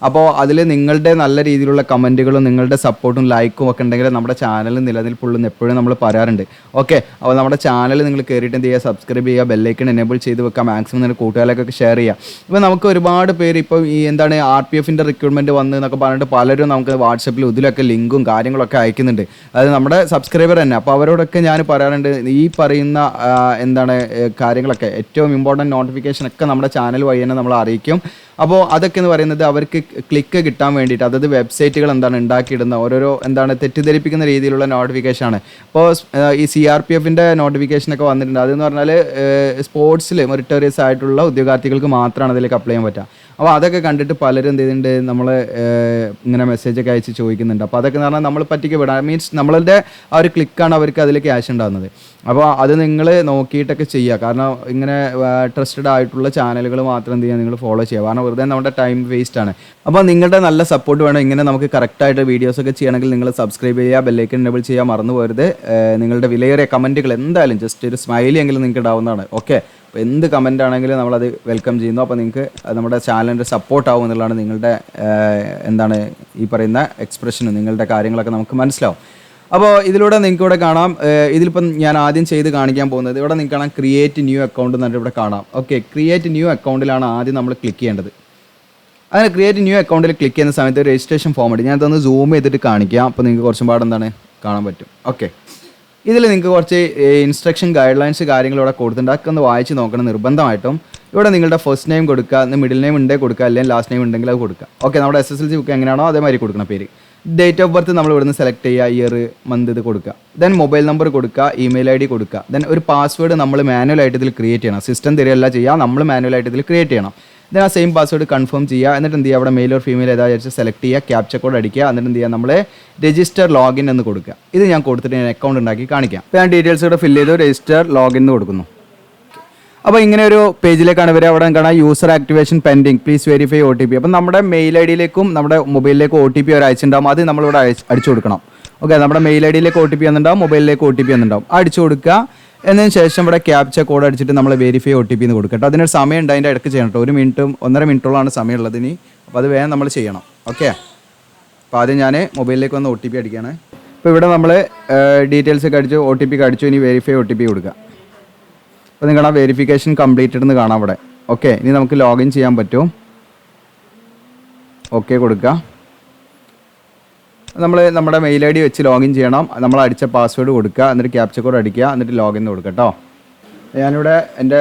അപ്പോൾ അതിൽ നിങ്ങളുടെ നല്ല രീതിയിലുള്ള കമൻറ്റുകളും നിങ്ങളുടെ സപ്പോർട്ടും ലൈക്കും ഒക്കെ ഉണ്ടെങ്കിൽ നമ്മുടെ ചാനൽ നിലനിൽപ്പുള്ളൂ എപ്പോഴും നമ്മൾ പറയാറുണ്ട്. ഓക്കെ, അപ്പോൾ നമ്മുടെ ചാനൽ നിങ്ങൾ കയറിയിട്ട് എന്ത് ചെയ്യുക, സബ്സ്ക്രൈബ് ചെയ്യുക, ബെല്ലൈക്കൺ എനേബിൾ ചെയ്ത് വെക്കുക, മാക്സിമം നിങ്ങൾ കൂട്ടുകാരിലൊക്കെ ഷെയർ ചെയ്യുക. ഇപ്പോൾ നമുക്ക് ഒരുപാട് പേര് ഇപ്പോൾ ഈ എന്താണ് RPFൻ്റെ റിക്രൂട്ട്മെൻറ്റ് വന്ന് എന്നൊക്കെ പറഞ്ഞിട്ട് പലരും നമുക്ക് വാട്സപ്പിൽ ഇതിലൊക്കെ ലിങ്കും കാര്യങ്ങളൊക്കെ അയക്കുന്നുണ്ട്. അതായത് നമ്മുടെ സബ്സ്ക്രൈബർ തന്നെ. അപ്പോൾ അവരോടൊക്കെ ഞാൻ പറയാറുണ്ട് ഈ പറയുന്ന എന്താണ് കാര്യങ്ങളൊക്കെ ഏറ്റവും ഇമ്പോർട്ടൻറ്റ് നോട്ടിഫിക്കേഷനൊക്കെ നമ്മുടെ ചാനൽ വഴി തന്നെ നമ്മൾ അറിയിക്കും. അപ്പോൾ അതൊക്കെ എന്ന് പറയുന്നത് അവർക്ക് ക്ലിക്ക് കിട്ടാൻ വേണ്ടിയിട്ട്, അതായത് വെബ്സൈറ്റുകൾ എന്താണ് ഉണ്ടാക്കിയിടുന്ന ഓരോരോ എന്താണ് തെറ്റിദ്ധരിപ്പിക്കുന്ന രീതിയിലുള്ള നോട്ടിഫിക്കേഷനാണ്. ഇപ്പോൾ ഈ CRPFൻ്റെ നോട്ടിഫിക്കേഷനൊക്കെ വന്നിട്ടുണ്ട്. അതെന്ന് പറഞ്ഞാൽ സ്പോർട്സിൽ മെറിറ്റോറിയസ് ആയിട്ടുള്ള ഉദ്യോഗാർത്ഥികൾക്ക് മാത്രമാണ് അതിലേക്ക് അപ്ലൈ ചെയ്യാൻ പറ്റുക. അപ്പോൾ അതൊക്കെ കണ്ടിട്ട് പലരും എന്ത് ചെയ്തിട്ടുണ്ട്, നമ്മൾ ഇങ്ങനെ മെസ്സേജൊക്കെ അയച്ച് ചോദിക്കുന്നുണ്ട്. അപ്പോൾ അതൊക്കെ എന്ന് പറഞ്ഞാൽ നമ്മൾ പറ്റിക്ക് വിടാം, മീൻസ് നമ്മളുടെ ആ ഒരു ക്ലിക്കാണ് അവർക്ക് അതിൽ ക്യാഷ് ഉണ്ടാകുന്നത്. അപ്പോൾ അത് നിങ്ങൾ നോക്കിയിട്ടൊക്കെ ചെയ്യുക. കാരണം ഇങ്ങനെ ട്രസ്റ്റഡ് ആയിട്ടുള്ള ചാനലുകൾ മാത്രം എന്ത് ചെയ്യുക, നിങ്ങൾ ഫോളോ ചെയ്യുക. കാരണം വെറുതെ നമ്മുടെ ടൈം വേസ്റ്റ് ആണ്. അപ്പോൾ നിങ്ങളുടെ നല്ല സപ്പോർട്ട് വേണം. ഇങ്ങനെ നമുക്ക് കറക്റ്റായിട്ട് വീഡിയോസൊക്കെ ചെയ്യണമെങ്കിൽ നിങ്ങൾ സബ്സ്ക്രൈബ് ചെയ്യുക, ബെല്ലൈക്കൺ എനേബിൾ ചെയ്യുക, മറന്നു പോരുത്. നിങ്ങളുടെ വിലയേറിയ കമൻറ്റുകൾ എന്തായാലും ജസ്റ്റ് ഒരു സ്മൈലി എങ്കിലും നിങ്ങൾക്ക് ഇടാവുന്നതാണ്. ഓക്കെ, അപ്പോൾ എന്ത് കമൻ്റ് ആണെങ്കിലും നമ്മളത് വെൽക്കം ചെയ്യുന്നു. അപ്പോൾ നിങ്ങൾക്ക് നമ്മുടെ ചാനലിൻ്റെ സപ്പോർട്ട് ആവും എന്നുള്ളതാണ് നിങ്ങളുടെ എന്താണ് ഈ പറയുന്ന എക്സ്പ്രഷനും നിങ്ങളുടെ കാര്യങ്ങളൊക്കെ നമുക്ക് മനസ്സിലാവും. അപ്പോൾ ഇതിലൂടെ നിങ്ങൾക്ക് ഇവിടെ കാണാം, ഇതിലിപ്പം ഞാൻ ആദ്യം ചെയ്ത് കാണിക്കാൻ പോകുന്നത് ഇവിടെ നിങ്ങൾക്ക് കാണാം ക്രിയേറ്റ് ന്യൂ അക്കൗണ്ട് എന്നിട്ട് ഇവിടെ കാണാം. ഓക്കെ, ക്രിയേറ്റ് ന്യൂ അക്കൗണ്ടിലാണ് ആദ്യം നമ്മൾ ക്ലിക്ക് ചെയ്യേണ്ടത്. അങ്ങനെ ക്രിയേറ്റ് ന്യൂ അക്കൗണ്ടിൽ ക്ലിക്ക് ചെയ്യുന്ന സമയത്ത് രജിസ്ട്രേഷൻ ഫോം ഉണ്ട്. ഞാൻ ഇതൊന്ന് സൂം ചെയ്തിട്ട് കാണിക്കാം, അപ്പോൾ നിങ്ങൾക്ക് കുറച്ചും പാട് എന്താണ് കാണാൻ പറ്റും. ഓക്കെ, ഇതിൽ നിങ്ങൾക്ക് കുറച്ച് ഇൻസ്ട്രക്ഷൻ ഗൈഡ് ലൈൻസ് കാര്യങ്ങൾ ഇവിടെ കൊടുത്തിട്ടുണ്ട്. അതൊക്കെ ഒന്ന് വായിച്ച് നോക്കണം നിർബന്ധമായിട്ടും. ഇവിടെ നിങ്ങളുടെ ഫസ്റ്റ് നെയിം കൊടുക്കുക, മിഡിൽ നെയിം ഉണ്ടെങ്കിൽ കൊടുക്കുക, അല്ലെങ്കിൽ ലാസ്റ്റ് നെയിം ഉണ്ടെങ്കിൽ അത് കൊടുക്കുക. ഓക്കെ, നമ്മുടെ SSLC ബുക്ക് എങ്ങനെയാണോ അതേമാതിരി കൊടുക്കണം പേര്. ഡേറ്റ് ഓഫ് ബർത്ത് നമ്മൾ ഇവിടുന്ന് സെലക്ട് ചെയ്യുക, ഇയർ മന്ത് ഇത് കൊടുക്കുക. ദെൻ മൊബൈൽ നമ്പർ കൊടുക്കുക, ഇമെയിൽ ID കൊടുക്കുക. ദെൻ ഒരു പാസ്വേഡ് നമ്മൾ മാനുവലായിട്ട് ഇതിൽ ക്രിയേറ്റ് ചെയ്യണം. സിസ്റ്റം തരികയല്ല ചെയ്യുക, നമ്മൾ മാനുവലായിട്ട് ഇതിൽ ക്രിയേറ്റ് ചെയ്യണം. ദെൻ ആ സെയിം പാസ്വേഡ് കൺഫേം ചെയ്യുക. എന്നിട്ട് എന്ത് ചെയ്യുക, അവിടെ മെയിൽ ഓർ ഫീമെയിൽ ഏതാ വെച്ച് സെലക്ട് ചെയ്യുക, ക്യാപ്ച കോഡ് അടിക്കുക. എന്നിട്ട് എന്ത് ചെയ്യുക, നമ്മൾ രജിസ്റ്റർ ലോഗിൻ എന്ന് കൊടുക്കുക. ഇത് ഞാൻ കൊടുത്തിട്ട് ഞാൻ അക്കൗണ്ട് ഉണ്ടാക്കി കാണിക്കാം. അപ്പോൾ ഞാൻ ഡീറ്റെയിൽസ് ഇവിടെ ഫില്ല് ചെയ്തു, രജിസ്റ്റർ ലോഗിൻ എന്ന് കൊടുക്കുന്നു. അപ്പോൾ ഇങ്ങനെ ഒരു പേജിലേക്കാണ് വരിക. അവിടെ കാണാം user activation pending, please verify OTP. അപ്പം നമ്മുടെ മെയിൽ IDയിലേക്കും നമ്മുടെ മൊബൈലിലേക്കും OTP ഒരു അയച്ചിട്ടുണ്ടാകും. അത് നമ്മളിവിടെ അടിച്ചു കൊടുക്കണം. ഓക്കെ, നമ്മുടെ മെയിൽ IDയിലേക്ക് OTP വന്നിട്ടുണ്ടാവും, മൊബൈലിലേക്ക് OTP വന്നിട്ടുണ്ടാവും. അടിച്ചു കൊടുക്കുക. എന്നതിന് ശേഷം ഇവിടെ ക്യാപ്ച കോഡ് അടിച്ചിട്ട് നമ്മൾ വെരിഫൈ OTP എന്ന് കൊടുക്കട്ടെ. അതിനൊരു സമയമുണ്ട്, അതിൻ്റെ ഇടയ്ക്ക് ചെയ്യണം കേട്ടോ. 1 മിനിറ്റും 1.5 മിനിറ്റോളാണ് സമയമുള്ളത് ഇനി. അപ്പോൾ അത് വേഗം നമ്മൾ ചെയ്യണം. ഓക്കെ, അപ്പോൾ ആദ്യം ഞാൻ മൊബൈലിലേക്ക് വന്ന് OTP അടിക്കുകയാണ്. അപ്പോൾ ഇവിടെ നമ്മൾ ഡീറ്റെയിൽസ് ഒക്കെ അടിച്ചു, OTP ഒക്കെ അടിച്ചു. ഇനി വെരിഫൈ OTP കൊടുക്കുക. അപ്പോൾ നിങ്ങൾ ആ വെരിഫിക്കേഷൻ കംപ്ലീറ്റഡ് എന്ന് കാണാം അവിടെ. ഓക്കെ, ഇനി നമുക്ക് ലോഗിൻ ചെയ്യാൻ പറ്റും. ഓക്കെ കൊടുക്കുക. നമ്മൾ നമ്മുടെ മെയിൽ ID വെച്ച് ലോഗിൻ ചെയ്യണം. നമ്മൾ അടിച്ച പാസ്വേഡ് കൊടുക്കുക, എന്നിട്ട് ക്യാപ്ച കോഡ് അടിക്കുക, എന്നിട്ട് ലോഗിൻ കൊടുക്കുക കേട്ടോ. ഞാനിവിടെ എൻ്റെ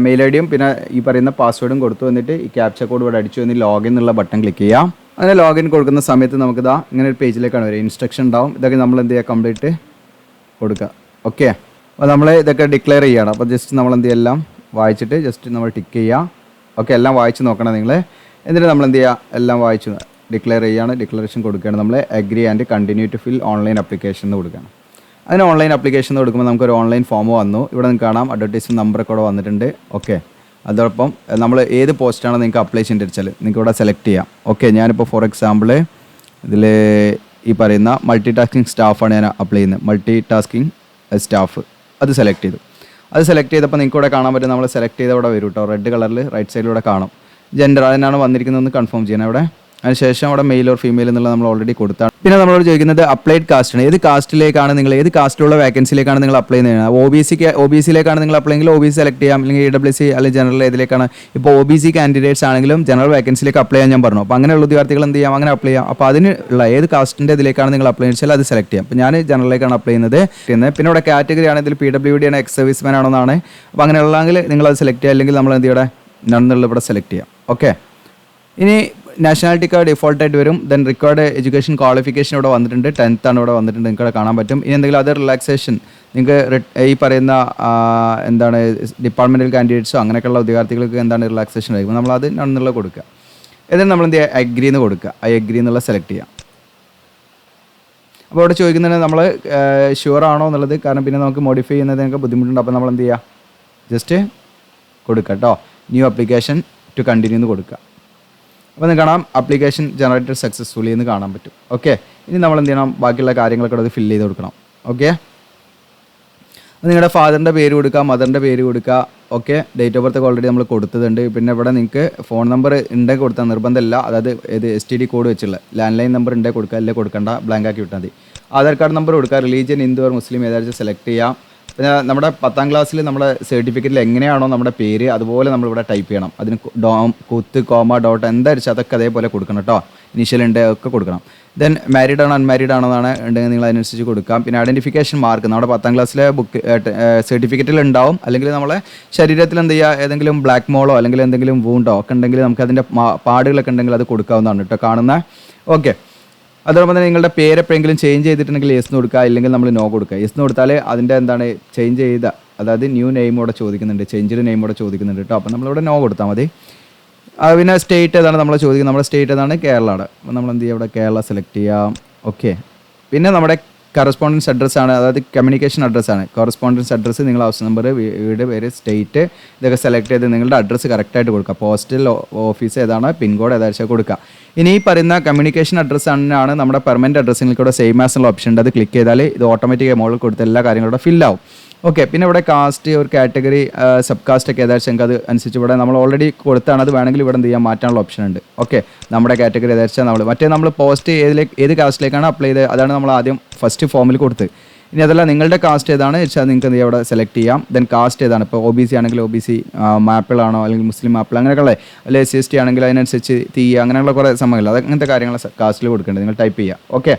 മെയിൽ IDയും പിന്നെ ഈ പറയുന്ന പാസ്വേഡും കൊടുത്തു. എന്നിട്ട് ഈ ക്യാപ്ച കോഡ് ഇവിടെ അടിച്ചു. എന്നിട്ട് ലോഗിൻ എന്നുള്ള ബട്ടൺ ക്ലിക്ക് ചെയ്യാം. അങ്ങനെ ലോഗിൻ കൊടുക്കുന്ന സമയത്ത് നമുക്കിതാ ഇങ്ങനെ ഒരു പേജിലേക്കാണ് വരിക. ഇൻസ്ട്രക്ഷൻ ഉണ്ടാവും. ഇതൊക്കെ നമ്മൾ എന്ത് ചെയ്യുക, കംപ്ലീറ്റ് കൊടുക്കുക. ഓക്കെ, അപ്പോൾ നമ്മൾ ഇതൊക്കെ ഡിക്ലെയർ ചെയ്യുകയാണ്. അപ്പോൾ ജസ്റ്റ് നമ്മൾ എന്ത് ചെയ്യുക, എല്ലാം വായിച്ചിട്ട് ജസ്റ്റ് നമ്മൾ ടിക്ക് ചെയ്യുക. ഓക്കെ, എല്ലാം വായിച്ച് നോക്കണം നിങ്ങൾ. എന്നിട്ട് നമ്മൾ എന്ത് ചെയ്യുക, എല്ലാം വായിച്ചു ഡിക്ലെയർ ചെയ്യുകയാണ്. ഡിക്ലറേഷൻ കൊടുക്കുകയാണ്. നമ്മൾ agree and continue to fill online application എന്ന് കൊടുക്കുകയാണ്. അതിന് ഓൺലൈൻ ആപ്ലിക്കേഷൻ കൊടുക്കുമ്പോൾ നമുക്കൊരു ഓൺലൈൻ ഫോം വന്നു. ഇവിടെ നിങ്ങൾക്ക് കാണാം അഡ്വർടൈസ്മെൻറ്റ് നമ്പറൊക്കെ ഇവിടെ വന്നിട്ടുണ്ട്. ഓക്കെ, അതോടൊപ്പം നമ്മൾ ഏത് പോസ്റ്റാണ് നിങ്ങൾക്ക് അപ്ലൈ ചെയ്യേണ്ടത് വെച്ചാൽ നിങ്ങൾക്ക് ഇവിടെ സെലക്ട് ചെയ്യാം. ഓക്കെ, ഞാനിപ്പോൾ ഫോർ എക്സാമ്പിൾ ഇതിൽ ഈ പറയുന്ന മൾട്ടി ടാസ്കിങ് സ്റ്റാഫാണ് ഞാൻ അപ്ലൈ ചെയ്യുന്നത്. മൾട്ടി ടാസ്കിങ് സ്റ്റാഫ് അത് സെലക്ട് ചെയ്തു. അത് സെലക്ട് ചെയ്തപ്പോൾ നിങ്ങൾക്ക് ഇവിടെ കാണാൻ പറ്റും. നമ്മൾ സെലക്ട് ചെയ്ത ഇവിടെ വരും കേട്ടോ, റെഡ് കളറിൽ റൈറ്റ് സൈഡിലൂടെ കാണും. ജെൻഡർ അതിനാണ് വന്നിരിക്കുന്നതെന്ന് കൺഫേം ചെയ്യണം ഇവിടെ. അതിനുശേഷം അവിടെ മെയിൽ ഓർ ഫീമെയിൽ എന്നുള്ളത് നമ്മൾ ഓൾറെഡി കൊടുത്താണ്. പിന്നെ നമ്മളോട് ചോദിക്കുന്നത് അപ്ലൈഡ് കാസ്റ്റാണ്. ഏത് കാസ്റ്റിലേക്കാണ് നിങ്ങൾ, ഏത് കാസ്റ്റിലുള്ള വേക്കൻസിയിലേക്കാണ് നിങ്ങൾ അപ്ലൈ ചെയ്യുന്നത്. OBCയിലേക്കാണ് നിങ്ങൾ അപ്ലൈ എങ്കിൽ OBC സെലക്ട് ചെയ്യാം, അല്ലെങ്കിൽ EWC അല്ലെങ്കിൽ ജനറൽ ഏതിലേക്കാണ്. ഇപ്പോൾ OBC കാൻഡിഡേറ്റ്സ് ആണെങ്കിലും ജനറൽ വേക്കൻസിയിലേക്ക് അപ്ലൈ ചെയ്യാൻ ഞാൻ പറഞ്ഞു. അപ്പോൾ അങ്ങനെയുള്ള ഉദ്യോഗാർത്ഥികൾ എന്ത് ചെയ്യാം, അങ്ങനെ അപ്ലൈ ചെയ്യാം. അപ്പോൾ അതിനുള്ള ഏത് കാസ്റ്റിൻ്റെ ഇതിലേക്കാണ് നിങ്ങൾ അപ്ലൈ ചെയ്യുന്നത് അത് സെലക്ട് ചെയ്യാം. അപ്പോൾ ഞാൻ ജനറലിലേക്കാണ് അപ്ലൈ ചെയ്യുന്നത്. പിന്നെ ഇവിടെ കാറ്റഗറി ആണെങ്കിൽ PWD ആണ്, എക്സ് സർവീസ്മാൻ ആണെന്നാണ്. അപ്പോൾ അങ്ങനെയുള്ളതെങ്കിൽ നിങ്ങളത് സെലക്ട് ചെയ്യുക, അല്ലെങ്കിൽ നമ്മൾ എന്ത് ചെയ്യണം, നന്നുള്ള ഇവിടെ സെലക്ട് ചെയ്യാം. ഓക്കെ, ഇനി നാഷണാലിറ്റി കാർഡ് ഡിഫോൾട്ടായിട്ട് വരും. ദെൻ റിക്വയർഡ് എഡ്യൂക്കേഷൻ ക്വാളിഫിക്കേഷൻ ഇവിടെ വന്നിട്ടുണ്ട്, 10th ആണ് ഇവിടെ വന്നിട്ടുണ്ട്, നിങ്ങൾക്ക് ഇവിടെ കാണാൻ പറ്റും. ഇനി എന്തെങ്കിലും അതർ റിലാക്സേഷൻ നിങ്ങൾക്ക് ഈ പറയുന്ന എന്താണ് ഡിപ്പാർട്ട്മെൻറ്റൽ കാൻഡിഡേറ്റ്സോ അങ്ങനെയൊക്കെയുള്ള ഉദ്യോഗാർത്ഥികൾക്ക് എന്താണ് റിലാക്സേഷൻ ആയിരിക്കും, നമ്മളത് എന്നുള്ള കൊടുക്കുക. എന്നിട്ട് നമ്മൾ എന്ത് ചെയ്യുക, അഗ്രി എന്ന് കൊടുക്കുക. ആ അഗ്രി എന്നുള്ള സെലക്ട് ചെയ്യാം. അപ്പോൾ അവിടെ ചോദിക്കുന്നത് നമ്മൾ ഷുവർ ആണോ എന്നുള്ളത്, കാരണം പിന്നെ നമുക്ക് മോഡിഫൈ ചെയ്യുന്നതിനൊക്കെ ബുദ്ധിമുട്ടുണ്ട്. അപ്പോൾ നമ്മൾ എന്ത് ചെയ്യുക, ജസ്റ്റ് കൊടുക്കുക കേട്ടോ. ന്യൂ ആപ്ലിക്കേഷൻ ടു കണ്ടിന്യൂ എന്ന് കൊടുക്കുക. അപ്പോൾ നിങ്ങൾക്ക് കാണാം ആപ്ലിക്കേഷൻ ജനറേറ്റഡ് സക്സസ്ഫുള്ളി എന്ന് കാണാൻ പറ്റും. ഓക്കെ, ഇനി നമ്മൾ എന്ത് ചെയ്യണം, ബാക്കിയുള്ള കാര്യങ്ങളൊക്കെ അത് ഫില്ല് ചെയ്ത് കൊടുക്കണം. ഓക്കെ, നിങ്ങളുടെ ഫാദറിൻ്റെ പേര് കൊടുക്കുക, മദറിൻ്റെ പേര് കൊടുക്കുക. ഓക്കെ, ഡേറ്റ് ഓഫ് ബർത്ത് ഒക്കെ ഓൾറെഡി നമ്മൾ കൊടുത്തതുണ്ട്. പിന്നെ ഇവിടെ നിങ്ങൾക്ക് ഫോൺ നമ്പർ ഉണ്ടെങ്കിൽ കൊടുത്താൽ നിർബന്ധമില്ല, അതായത് ഏത് STD കോഡ് വെച്ചുള്ള ലാൻഡ് ലൈൻ നമ്പർ ഉണ്ടെങ്കിൽ കൊടുക്കുക, അല്ലെങ്കിൽ കൊടുക്കണ്ട, ബ്ലാങ്ക് ആക്കി വിട്ടാൽ മതി. ആധാർ കാർഡ് നമ്പർ കൊടുക്കുക. റിലീജിയൻ ഹിന്ദു ഓർ മുസ്ലിം ഏതാണെന്ന് സെലക്ട് ചെയ്യാം. പിന്നെ നമ്മുടെ 10th ക്ലാസ്സിൽ നമ്മുടെ സർട്ടിഫിക്കറ്റിൽ എങ്ങനെയാണോ നമ്മുടെ പേര് അതുപോലെ നമ്മളിവിടെ ടൈപ്പ് ചെയ്യണം. അതിന് കുത്ത്, കോമ, ഡോട്ട് എന്തായിരിക്കും അതൊക്കെ അതേപോലെ കൊടുക്കണം കേട്ടോ. ഇനീഷ്യൽ ഉണ്ട് ഒക്കെ കൊടുക്കണം. ദെൻ മാരീഡ് ആണോ അൺമാരീഡ് ആണോ എന്നാണ് ഉണ്ടെങ്കിൽ നിങ്ങൾ അതിനനുസരിച്ച് കൊടുക്കാം. പിന്നെ ഐഡൻറ്റിഫിക്കേഷൻ മാർക്ക് നമ്മുടെ 10th ക്ലാസ്സിലെ ബുക്ക് സർട്ടിഫിക്കറ്റിൽ ഉണ്ടാവും. അല്ലെങ്കിൽ നമ്മളെ ശരീരത്തിൽ എന്ത് ചെയ്യുക, ഏതെങ്കിലും ബ്ലാക്ക് മോളോ അല്ലെങ്കിൽ എന്തെങ്കിലും വൂണ്ടോ ഒക്കെ ഉണ്ടെങ്കിൽ നമുക്ക് അതിൻ്റെ പാടുകളൊക്കെ ഉണ്ടെങ്കിൽ അത് കൊടുക്കാവുന്നതാണ് കേട്ടോ, കാണുന്ന. ഓക്കെ, അതോടൊപ്പം തന്നെ നിങ്ങളുടെ പേര് എപ്പോഴെങ്കിലും ചേഞ്ച് ചെയ്തിട്ടുണ്ടെങ്കിൽ യെസ് എന്ന് കൊടുക്കുക, ഇല്ലെങ്കിൽ നമ്മൾ നോ കൊടുക്കുക. യെസ് എന്ന് കൊടുത്താൽ അതിൻ്റെ എന്താണ് ചേഞ്ച് ചെയ്ത, അതായത് ന്യൂ നെയിമോടെ ചോദിക്കുന്നുണ്ട്, ചേഞ്ച്ഡ് നെയിമോടെ ചോദിക്കുന്നുണ്ട് കേട്ടോ. അപ്പോൾ നമ്മളിവിടെ നോ കൊടുത്താൽ മതി. പിന്നെ സ്റ്റേറ്റ് ഏതാണ് നമ്മൾ ചോദിക്കുന്നത്, നമ്മുടെ സ്റ്റേറ്റ് ഏതാണ്, കേരളമാണ്. അപ്പോൾ നമ്മൾ എന്ത് ചെയ്യുക, ഇവിടെ കേരള സെലക്ട് ചെയ്യാം. ഓക്കെ, പിന്നെ നമ്മുടെ കറസ്പോണ്ടൻസ് അഡ്രസ്സാണ്, അതായത് കമ്മ്യൂണിക്കേഷൻ അഡ്രസ്സാണ്. കറസ്പോണ്ടൻസ് അഡ്രസ്സ്, നിങ്ങൾ ഹൗസ് നമ്പർ, വീട്, പേര്, സ്റ്റേറ്റ് ഇതൊക്കെ സെലക്ട് ചെയ്ത് നിങ്ങളുടെ അഡ്രസ്സ് കറക്റ്റായിട്ട് കൊടുക്കുക. പോസ്റ്റൽ ഓഫീസ് ഏതാണ്, പിൻകോഡ് ഏതാഴ്ച കൊടുക്കുക. ഇനി ഈ പറയുന്ന കമ്മ്യൂണിക്കേഷൻ അഡ്രസ്സ് ആണ് നമ്മുടെ പെർമനൻറ്റ് അഡ്രസ്സിൽ കൂടെ സെയിം ആസ് ഉള്ള ഓപ്ഷൻ ഉണ്ട്. അത് ക്ലിക്ക് ചെയ്താൽ ഇത് ഓട്ടോമാറ്റിക്കായി മുകളിൽ കൊടുത്ത എല്ലാ കാര്യങ്ങളും ഫില്ലാവും. ഓക്കെ, പിന്നെ ഇവിടെ കാസ്റ്റ് ഒരു കാറ്റഗറി സബ് കാസ്റ്റ് ഒക്കെ ഏതായാലും നിങ്ങൾക്ക് അത് അനുസരിച്ച് ഇവിടെ നമ്മൾ ഓൾറെഡി കൊടുത്താണ്. അത് വേണമെങ്കിൽ ഇവിടെ എന്ത് ചെയ്യാൻ മാറ്റാനുള്ള ഓപ്ഷൻ ഉണ്ട്. ഓക്കെ, നമ്മുടെ കാറ്റഗറി ഏതാച്ചാൽ നമ്മൾ പോസ്റ്റ് ഏത് കാസ്റ്റിലേക്കാണ് അപ്ലൈ ചെയ്തത് അതാണ് നമ്മൾ ആദ്യം ഫസ്റ്റ് ഫോമിൽ കൊടുത്ത്. ഇനി അതല്ല നിങ്ങളുടെ കാസ്റ്റ് ഏതാണ് വെച്ചാൽ നിങ്ങൾക്ക് എന്ത് ചെയ്യാം അവിടെ സെലക്ട് ചെയ്യാം. ദെൻ കാസ്റ്റ് ഏതാണ്, ഇപ്പോൾ OBC ആണെങ്കിൽ OBC മാപ്പിളാണോ അല്ലെങ്കിൽ മുസ്ലിം മാപ്പിൾ അങ്ങനെയൊക്കെയുള്ള, അല്ലെങ്കിൽ SC ST ആണെങ്കിൽ അതിനനുസരിച്ച് തീയ അങ്ങനെയുള്ള കുറേ സംഭവങ്ങൾ അങ്ങനത്തെ കാര്യങ്ങൾ കാസ്റ്റിൽ കൊടുക്കേണ്ടത് നിങ്ങൾ ടൈപ്പ് ചെയ്യുക. ഓക്കെ,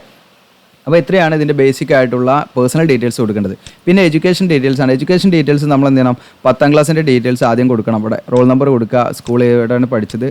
അപ്പോൾ ഇത്രയാണ് ഇതിൻ്റെ ബേസിക് ആയിട്ടുള്ള പേഴ്സണൽ ഡീറ്റെയിൽസ് കൊടുക്കേണ്ടത്. പിന്നെ എഡ്യൂക്കേഷൻ ഡീറ്റെയിൽസ് ആണ്. എഡ്യൂക്കേഷൻ ഡീറ്റെയിൽസ് നമ്മൾ എന്ത് ചെയ്യണം, 10ാം ക്ലാസ്സിൻ്റെ ഡീറ്റെയിൽസ് ആദ്യം കൊടുക്കണം. അവിടെ റോൾ നമ്പർ കൊടുക്കുക, സ്കൂൾ എവിടെയാണ് പഠിച്ചത്,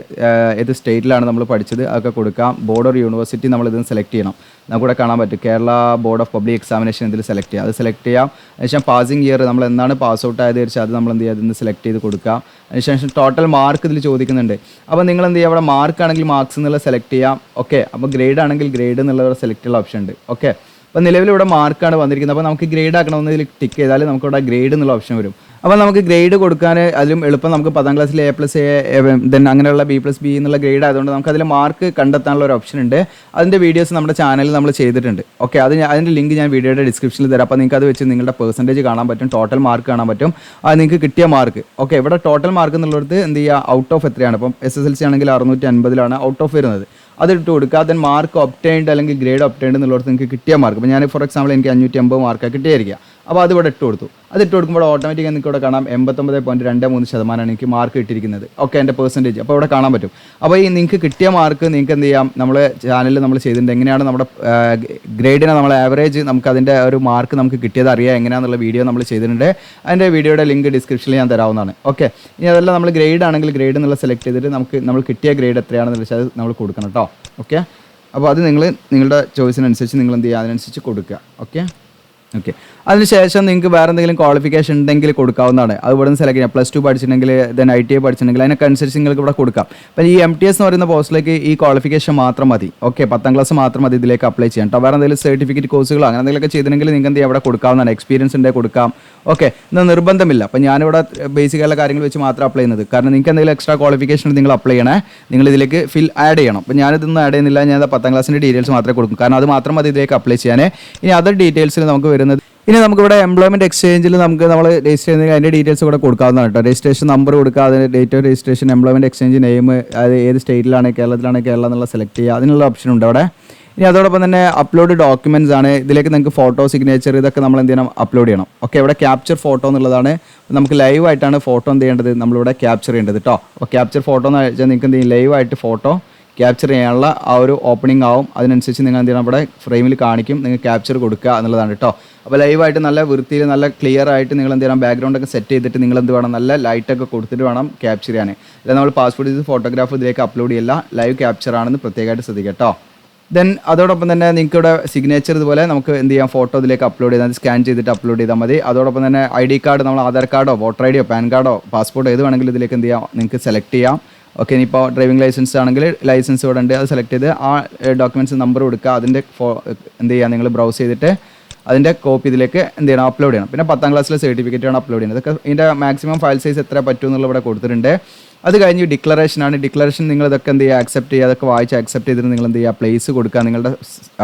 ഏത് സ്റ്റേറ്റിലാണ് നമ്മൾ പഠിച്ചത് അതൊക്കെ കൊടുക്കാം. ബോർഡ് ഓർ യൂണിവേഴ്സിറ്റി നമ്മൾ ഇതിന് സെലക്ട് ചെയ്യണം. നമുക്കിവിടെ കാണാൻ പറ്റും Kerala board of public examination ഇതിൽ സെലക്ട് ചെയ്യുക. അത് സെലക്ട് ചെയ്യാം. അതിനുശേഷം പാസിംഗ് ഇയർ നമ്മൾ എന്നാണ് പാസ് ഔട്ട് ആയത് വെച്ചാൽ അത് നമ്മൾ എന്ത് ചെയ്യുക അതിന് സെലക്ട് ചെയ്ത് കൊടുക്കാം. അതിനുശേഷം ടോട്ടൽ മാർക്ക് ഇതിൽ ചോദിക്കുന്നുണ്ട്. അപ്പോൾ നിങ്ങൾ എന്ത് ചെയ്യുക, അവിടെ മാർക്ക് ആണെങ്കിൽ മാർക്സ് എന്നുള്ള സെലക്ട് ചെയ്യാം. ഓക്കെ, അപ്പോൾ ഗ്രേഡ് ആണെങ്കിൽ ഗ്രേഡ് എന്നുള്ള സെലക്ട് ചെയ്യാൻ ഓപ്ഷൻ ഉണ്ട്. ഓക്കെ, അപ്പോൾ നിലവിൽ ഇവിടെ മാർക്കാണ് വന്നിരിക്കുന്നത്. അപ്പോൾ നമുക്ക് ഗ്രേഡ് ആക്കണമെന്ന് ഇതിൽ ടിക്ക് ചെയ്താൽ നമുക്ക് ഇവിടെ ഗ്രേഡ് എന്നുള്ള ഓപ്ഷൻ വരും. അപ്പോൾ നമുക്ക് ഗ്രേഡ് കൊടുക്കാൻ അതിലും എളുപ്പം നമുക്ക് 10ാം ക്ലാസ്സിൽ A+A ദെൻ അങ്ങനെയുള്ള B+B എന്നുള്ള ഗ്രേഡ് ആയതുകൊണ്ട് നമുക്ക് അതിൽ മാർക്ക് കണ്ടെത്താനുള്ള ഒരു ഓപ്ഷൻ ഉണ്ട്. അതിൻ്റെ വീഡിയോസ് നമ്മുടെ ചാനലിൽ നമ്മൾ ചെയ്തിട്ടുണ്ട്. ഓക്കെ, അതിൻ്റെ ലിങ്ക് ഞാൻ വീഡിയോയുടെ ഡിസ്ക്രിപ്ഷനിൽ തരാം. അപ്പോൾ നിങ്ങൾക്ക് അത് വെച്ച് നിങ്ങളുടെ പെർസെൻറ്റേജ് കാണാൻ പറ്റും, ടോട്ടൽ മാർക്ക് കാണാൻ പറ്റും, അത് നിങ്ങൾക്ക് കിട്ടിയ മാർക്ക്. ഓക്കെ, ഇവിടെ ടോട്ടൽ മാർക്ക് എന്നുള്ളത് എന്ത് ചെയ്യുക, ഔട്ട് ഓഫ് എത്രയാണ്. ഇപ്പം SSLC ആണെങ്കിൽ 650 ഔട്ട് ഓഫ് വരുന്നത്, അതിട്ട് കൊടുക്കുക. ദെൻ മാർക്ക് ഒബ്റ്റൈൻഡ് അല്ലെങ്കിൽ ഗ്രേഡ് ഒബ്റ്റൈൻഡ് എന്നുള്ളത് നിങ്ങൾക്ക് കിട്ടിയ മാർക്ക്. ഇപ്പോൾ ഞാൻ ഫോർ എക്സാമ്പിൾ എനിക്ക് 550 മാർക്കാണ് കിട്ടിയായിരിക്കുക. അപ്പോൾ അതിവിടെ ഇട്ട് കൊടുത്തു. അത് ഇട്ട് കൊടുക്കുമ്പോൾ ഓട്ടോമാറ്റിക്കായി നിങ്ങൾക്ക് ഇവിടെ കാണാം 89.23% എനിക്ക് മാർക്ക് കിട്ടിയിരിക്കുന്നത്. ഓക്കെ, എൻ്റെ പെർസെൻറ്റേജ് അപ്പോൾ ഇവിടെ കാണാൻ പറ്റും. അപ്പോൾ ഈ നിങ്ങൾക്ക് കിട്ടിയ മാർക്ക് നിങ്ങൾക്ക് എന്ത് ചെയ്യാം, നമ്മൾ ചാനലിൽ നമ്മൾ ചെയ്തിട്ടുണ്ട്. എങ്ങനെയാണ് നമ്മുടെ ഗ്രേഡിനെ നമ്മൾ ആവറേജ് നമുക്ക് അതിൻ്റെ ഒരു മാർക്ക് നമുക്ക് കിട്ടിയത് അറിയാം എങ്ങനെയാണെന്നുള്ള വീഡിയോ നമ്മൾ ചെയ്തിട്ടുണ്ട്. അതിൻ്റെ വീഡിയോയുടെ ലിങ്ക് ഡിസ്ക്രിപ്ഷനിൽ ഞാൻ തരാവുന്നതാണ്. ഓക്കെ, ഇനി അതെല്ലാം നമ്മൾ ഗ്രേഡ് ആണെങ്കിൽ ഗ്രേഡ് എന്നുള്ള സെലക്ട് ചെയ്തിട്ട് നമ്മൾ കിട്ടിയ ഗ്രേഡ് എത്രയാണെന്ന് വെച്ചാൽ അത് നമ്മൾ കൊടുക്കണം കേട്ടോ. ഓക്കെ, അപ്പോൾ അത് നിങ്ങളുടെ ചോയ്സിനനുസരിച്ച് നിങ്ങൾ എന്ത് ചെയ്യുക, അതിനനുസരിച്ച് കൊടുക്കുക. ഓക്കെ, അതിനുശേഷം നിങ്ങൾക്ക് വേറെ എന്തെങ്കിലും ക്വാളിഫിക്കേഷൻ ഉണ്ടെങ്കിൽ കൊടുക്കാവുന്നതാണ്. അത് ഇവിടെ നിന്ന് സെലക്ട് ചെയ്യാം. +2 പഠിച്ചിട്ടുണ്ടെങ്കിൽ ദെൻ ITI പഠിച്ചിട്ടുണ്ടെങ്കിൽ അതിനൊക്കെ അനുസരിച്ച് നിങ്ങൾക്ക് ഇവിടെ കൊടുക്കാം. അപ്പം ഈ MTS എന്ന് പറയുന്ന പോസ്റ്റിലേക്ക് ഈ ക്വാളിഫിക്കേഷൻ മാത്രം മതി. ഓക്കെ, 10ാം ക്ലാസ് മാത്രം മതി ഇതിലേക്ക് അപ്ലൈ ചെയ്യാം കേട്ടോ. വേറെ എന്തെങ്കിലും സർട്ടിഫിക്കറ്റ് കോഴ്സുകളോ അങ്ങനെ എന്തെങ്കിലുമൊക്കെ ചെയ്തിട്ടുണ്ടെങ്കിൽ നിങ്ങൾക്ക് എന്ത് ചെയ്യാം അവിടെ കൊടുക്കാവുന്നതാണ്. എക്സ്പീരിയൻസ് ഉണ്ടെങ്കിൽ കൊടുക്കാം. ഓക്കെ, ഇത് നിർബന്ധമില്ല. അപ്പം ഞാനിവിടെ ബേസിക്കായുള്ള കാര്യങ്ങൾ വെച്ച് മാത്രം അപ്ലൈ ചെയ്യുന്നത്. കാരണം നിങ്ങൾക്ക് എന്തെങ്കിലും എക്സ്ട്രാ ക്വാളിഫിക്കേഷൻ നിങ്ങൾ അപ്ലൈ ചെയ്യണേ, നിങ്ങൾ ഇതിലേക്ക് ആഡ് ചെയ്യണം. അപ്പം ഞാനിതൊന്നും ആഡ് ചെയ്യുന്നില്ല, ഞാൻ 10ാം ക്ലാസ്സിൻ്റെ ഡീറ്റെയിൽസ് മാത്രമേ കൊടുക്കും. കാരണം അത് മാത്രം മതി ഇതിലേക്ക് അപ്ലൈ ചെയ്യാനേ. ഇനി അതർ ഡീറ്റെയിൽസിൽ നമുക്ക് വരുന്നത്, ഇനി നമുക്കിവിടെ എംപ്ലോയ്മെൻറ്റ് എക്സ്ചേഞ്ചിൽ നമ്മൾ രജിസ്റ്റർ ചെയ്യുന്ന അതിൻ്റെ ഡീറ്റെയിൽസ് ഇവിടെ കൊടുക്കാവുന്നതാണ് കേട്ടോ. രജിസ്ട്രേഷൻ നമ്പർ കൊടുക്കുക, അതിന് date of registration, employment exchange name, അത് ഏത് സ്റ്റേറ്റിലാണ്, കേരളത്തിലാണ് കേരളം എന്നുള്ള സെലക്ട് ചെയ്യുക, അതിനുള്ള ഓപ്ഷൻ ഉണ്ട് അവിടെ. ഇനി അതോടൊപ്പം തന്നെ അപ്ലോഡ് ഡോക്യുമെൻറ്റ്സ് ആണ്. ഇതിലേക്ക് നിങ്ങൾക്ക് ഫോട്ടോ, സിഗ്നേച്ചർ ഇതൊക്കെ നമ്മൾ എന്ത് ചെയ്യണം, അപ്ലോഡ് ചെയ്യണം. ഓക്കെ, ഇവിടെ ക്യാപ്ചർ ഫോട്ടോ എന്നുള്ളതാണ്. നമുക്ക് ലൈവായിട്ടാണ് ഫോട്ടോ എന്ത് ചെയ്യേണ്ടത്, നമ്മളിവിടെ ക്യാപ്ചർ ചെയ്യേണ്ടത് കേട്ടോ. അപ്പോൾ ക്യാപ്ചർ ഫോട്ടോ എന്ന് വെച്ചാൽ നിങ്ങൾക്ക് എന്ത് ചെയ്യും, ലൈവായിട്ട് ഫോട്ടോ ക്യാപ്ചർ ചെയ്യാനുള്ള ആ ഒരു ഓപ്പണിംഗ് ആവും. അതിനനുസരിച്ച് നിങ്ങൾ എന്ത് ചെയ്യണം, ഇവിടെ ഫ്രെയിമിൽ കാണിക്കും, നിങ്ങൾ ക്യാപ്ചർ കൊടുക്കുക എന്നുള്ളതാണ് കേട്ടോ. അപ്പോൾ ലൈവായിട്ട് നല്ല വൃത്തിയിൽ നല്ല ക്ലിയർ ആയിട്ട് നിങ്ങൾ എന്ത് ചെയ്യണം, ബാക്ക്ഗ്രൗണ്ടൊക്കെ സെറ്റ് ചെയ്തിട്ട് നിങ്ങൾ എന്ത് വേണം, നല്ല ലൈറ്റൊക്കെ കൊടുത്തിട്ട് വേണം ക്യാപ്ചർ ചെയ്യാൻ. അല്ല നമ്മൾ പാസ്പോർട്ട് ചെയ്ത് ഫോട്ടോഗ്രാഫ് ഇതിലേക്ക് അപ്ലോഡ് ചെയ്യില്ല, ലൈവ് ക്യാപ്ചർ ആണെന്ന് പ്രത്യേകമായിട്ട് ശ്രദ്ധിക്കുക കേട്ടോ. ദെൻ അതോടൊപ്പം തന്നെ നിങ്ങൾക്ക് ഇവിടെ സിഗ്നേച്ചർ ഇതുപോലെ നമുക്ക് എന്ത് ചെയ്യാം, ഫോട്ടോ ഇതിലേക്ക് അപ്ലോഡ് ചെയ്താൽ സ്കാൻ ചെയ്തിട്ട് അപ്ലോഡ് ചെയ്താൽ മതി. അതോടൊപ്പം തന്നെ ID കാർഡ്, നമ്മൾ ആധാർ കാർഡോ വോട്ടർ ID യോ പാൻ കാർഡോ പാസ്പോർട്ടോ ഏത് വേണമെങ്കിലും ഇതിലേക്ക് എന്ത് ചെയ്യാം, നിങ്ങൾക്ക് സെലക്ട് ചെയ്യാം. ഓക്കെ, ഇനിയിപ്പോൾ ഡ്രൈവിംഗ് ലൈസൻസ് ആണെങ്കിൽ ലൈസൻസ് ഇവിടെ ഉണ്ട്, അത് സെലക്ട് ചെയ്ത് ആ ഡോക്യുമെൻറ്റ്സ് നമ്പർ കൊടുക്കുക. അതിൻ്റെ എന്ത് ചെയ്യുക, നിങ്ങൾ ബ്രൗസ് ചെയ്തിട്ട് അതിൻ്റെ കോപ്പി ഇതിലേക്ക് എന്ത് ചെയ്യണം, അപ്ലോഡ് ചെയ്യണം. പിന്നെ 10ാം ക്ലാസ്സിലെ സർട്ടിഫിക്കറ്റ് ആണ് അപ്ലോഡ് ചെയ്യുന്നത്. ഇതൊക്കെ ഇതിൻ്റെ മാക്സിമം ഫയൽ സൈസ് എത്ര പറ്റും എന്നുള്ള ഇവിടെ കൊടുത്തിട്ടുണ്ട്. അത് കഴിഞ്ഞ് ഡിക്ലറേഷനാണ്. ഡിക്ലറേഷൻ നിങ്ങൾ ഇതൊക്കെ എന്ത് ചെയ്യുക, അക്സെപ്റ്റ് ചെയ്യുക. അതൊക്കെ വായിച്ച് അക്സെപ്റ്റ് ചെയ്തിട്ട് നിങ്ങൾ എന്ത് ചെയ്യുക, പ്ലേസ് കൊടുക്കുക, നിങ്ങളുടെ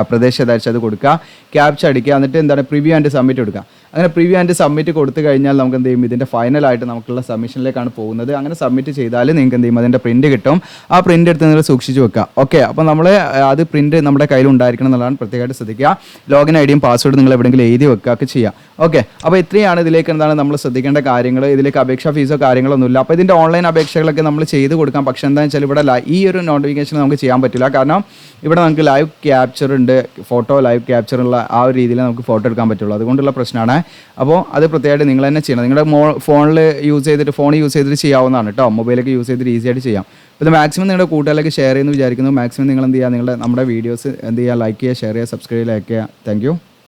പ്രദേശം ഏതാഴ്ച അത് കൊടുക്കുക, ക്യാപ്ച അടിക്കുക, എന്നിട്ട് എന്താണ് പ്രിവ്യൂ ആൻഡ് സബ്മിറ്റ് കൊടുക്കുക. അങ്ങനെ പ്രിവ്യൂ ആൻഡ് സബ്മിറ്റ് കൊടുത്തു കഴിഞ്ഞാൽ നമുക്ക് എന്ത് ചെയ്യും, ഇതിൻ്റെ ഫൈനലായിട്ട് നമുക്കുള്ള സബ്മിഷനിലേക്കാണ് പോകുന്നത്. അങ്ങനെ സബ്മിറ്റ് ചെയ്താൽ നിങ്ങൾക്ക് എന്ത് ചെയ്യും, അതിൻ്റെ പ്രിൻറ്റ് കിട്ടും. ആ പ്രിൻറ്റ് എടുത്ത് നിങ്ങൾ സൂക്ഷിച്ച് വെക്കുക. ഓക്കെ, അപ്പോൾ നമ്മൾ അത് പ്രിൻറ്റ് നമ്മുടെ കയ്യിൽ ഉണ്ടായിരിക്കണം എന്നുള്ളതാണ് പ്രത്യേകമായിട്ട് ശ്രദ്ധിക്കുക. ലോഗിൻ ഐഡിയും പാസ്വേഡ് നിങ്ങൾ എവിടെയെങ്കിലും എഴുതി വെക്കുക ഒക്കെ ചെയ്യുക. ഓക്കെ, അപ്പോൾ ഇത്രയാണ് ഇതിലേക്ക് എന്താണ് നമ്മൾ ശ്രദ്ധിക്കേണ്ട കാര്യങ്ങൾ. ഇതിലേക്ക് അപേക്ഷാ ഫീസോ കാര്യങ്ങളൊന്നുമില്ല. അപ്പോൾ ഇതിൻ്റെ ഓൺലൈൻ അപേക്ഷകളൊക്കെ നമ്മൾ ചെയ്ത് കൊടുക്കാം. പക്ഷേ എന്താണെന്ന് വെച്ചാൽ ഇവിടെ ഈ ഒരു നോട്ടിഫിക്കേഷൻ നമുക്ക് ചെയ്യാൻ പറ്റില്ല. കാരണം ഇവിടെ നമുക്ക് ലൈവ് ക്യാപ്ചർ ഉണ്ട്, ഫോട്ടോ ലൈവ് ക്യാപ്ചറുള്ള ആ ഒരു രീതിയിൽ നമുക്ക് ഫോട്ടോ എടുക്കാൻ പറ്റുള്ളൂ. അതുകൊണ്ടുള്ള പ്രശ്നമാണ്. അപ്പോൾ അത് പ്രത്യേകമായിട്ട് നിങ്ങൾ തന്നെ ചെയ്യണം. നിങ്ങളുടെ ഫോൺ യൂസ് ചെയ്തിട്ട് ചെയ്യാവുന്നതാണ് കേട്ടോ. മൊബൈലൊക്കെ യൂസ് ചെയ്തിട്ട് ഈസി ആയിട്ട് ചെയ്യാം. അപ്പോൾ ഇത് മാക്സിമം നിങ്ങളുടെ കൂട്ടുകാരിലേക്ക് ഷെയർ ചെയ്യുമെന്ന് വിചാരിക്കുന്നു. മാക്സിമം നിങ്ങൾ എന്ത് ചെയ്യുക, നമ്മുടെ വീഡിയോസ് എന്ത് ചെയ്യുക, ലൈക്ക് ചെയ്യുക, ഷെയർ ചെയ്യുക, സബ്സ്ക്രൈബ് ചെയ്യുക. Thank you.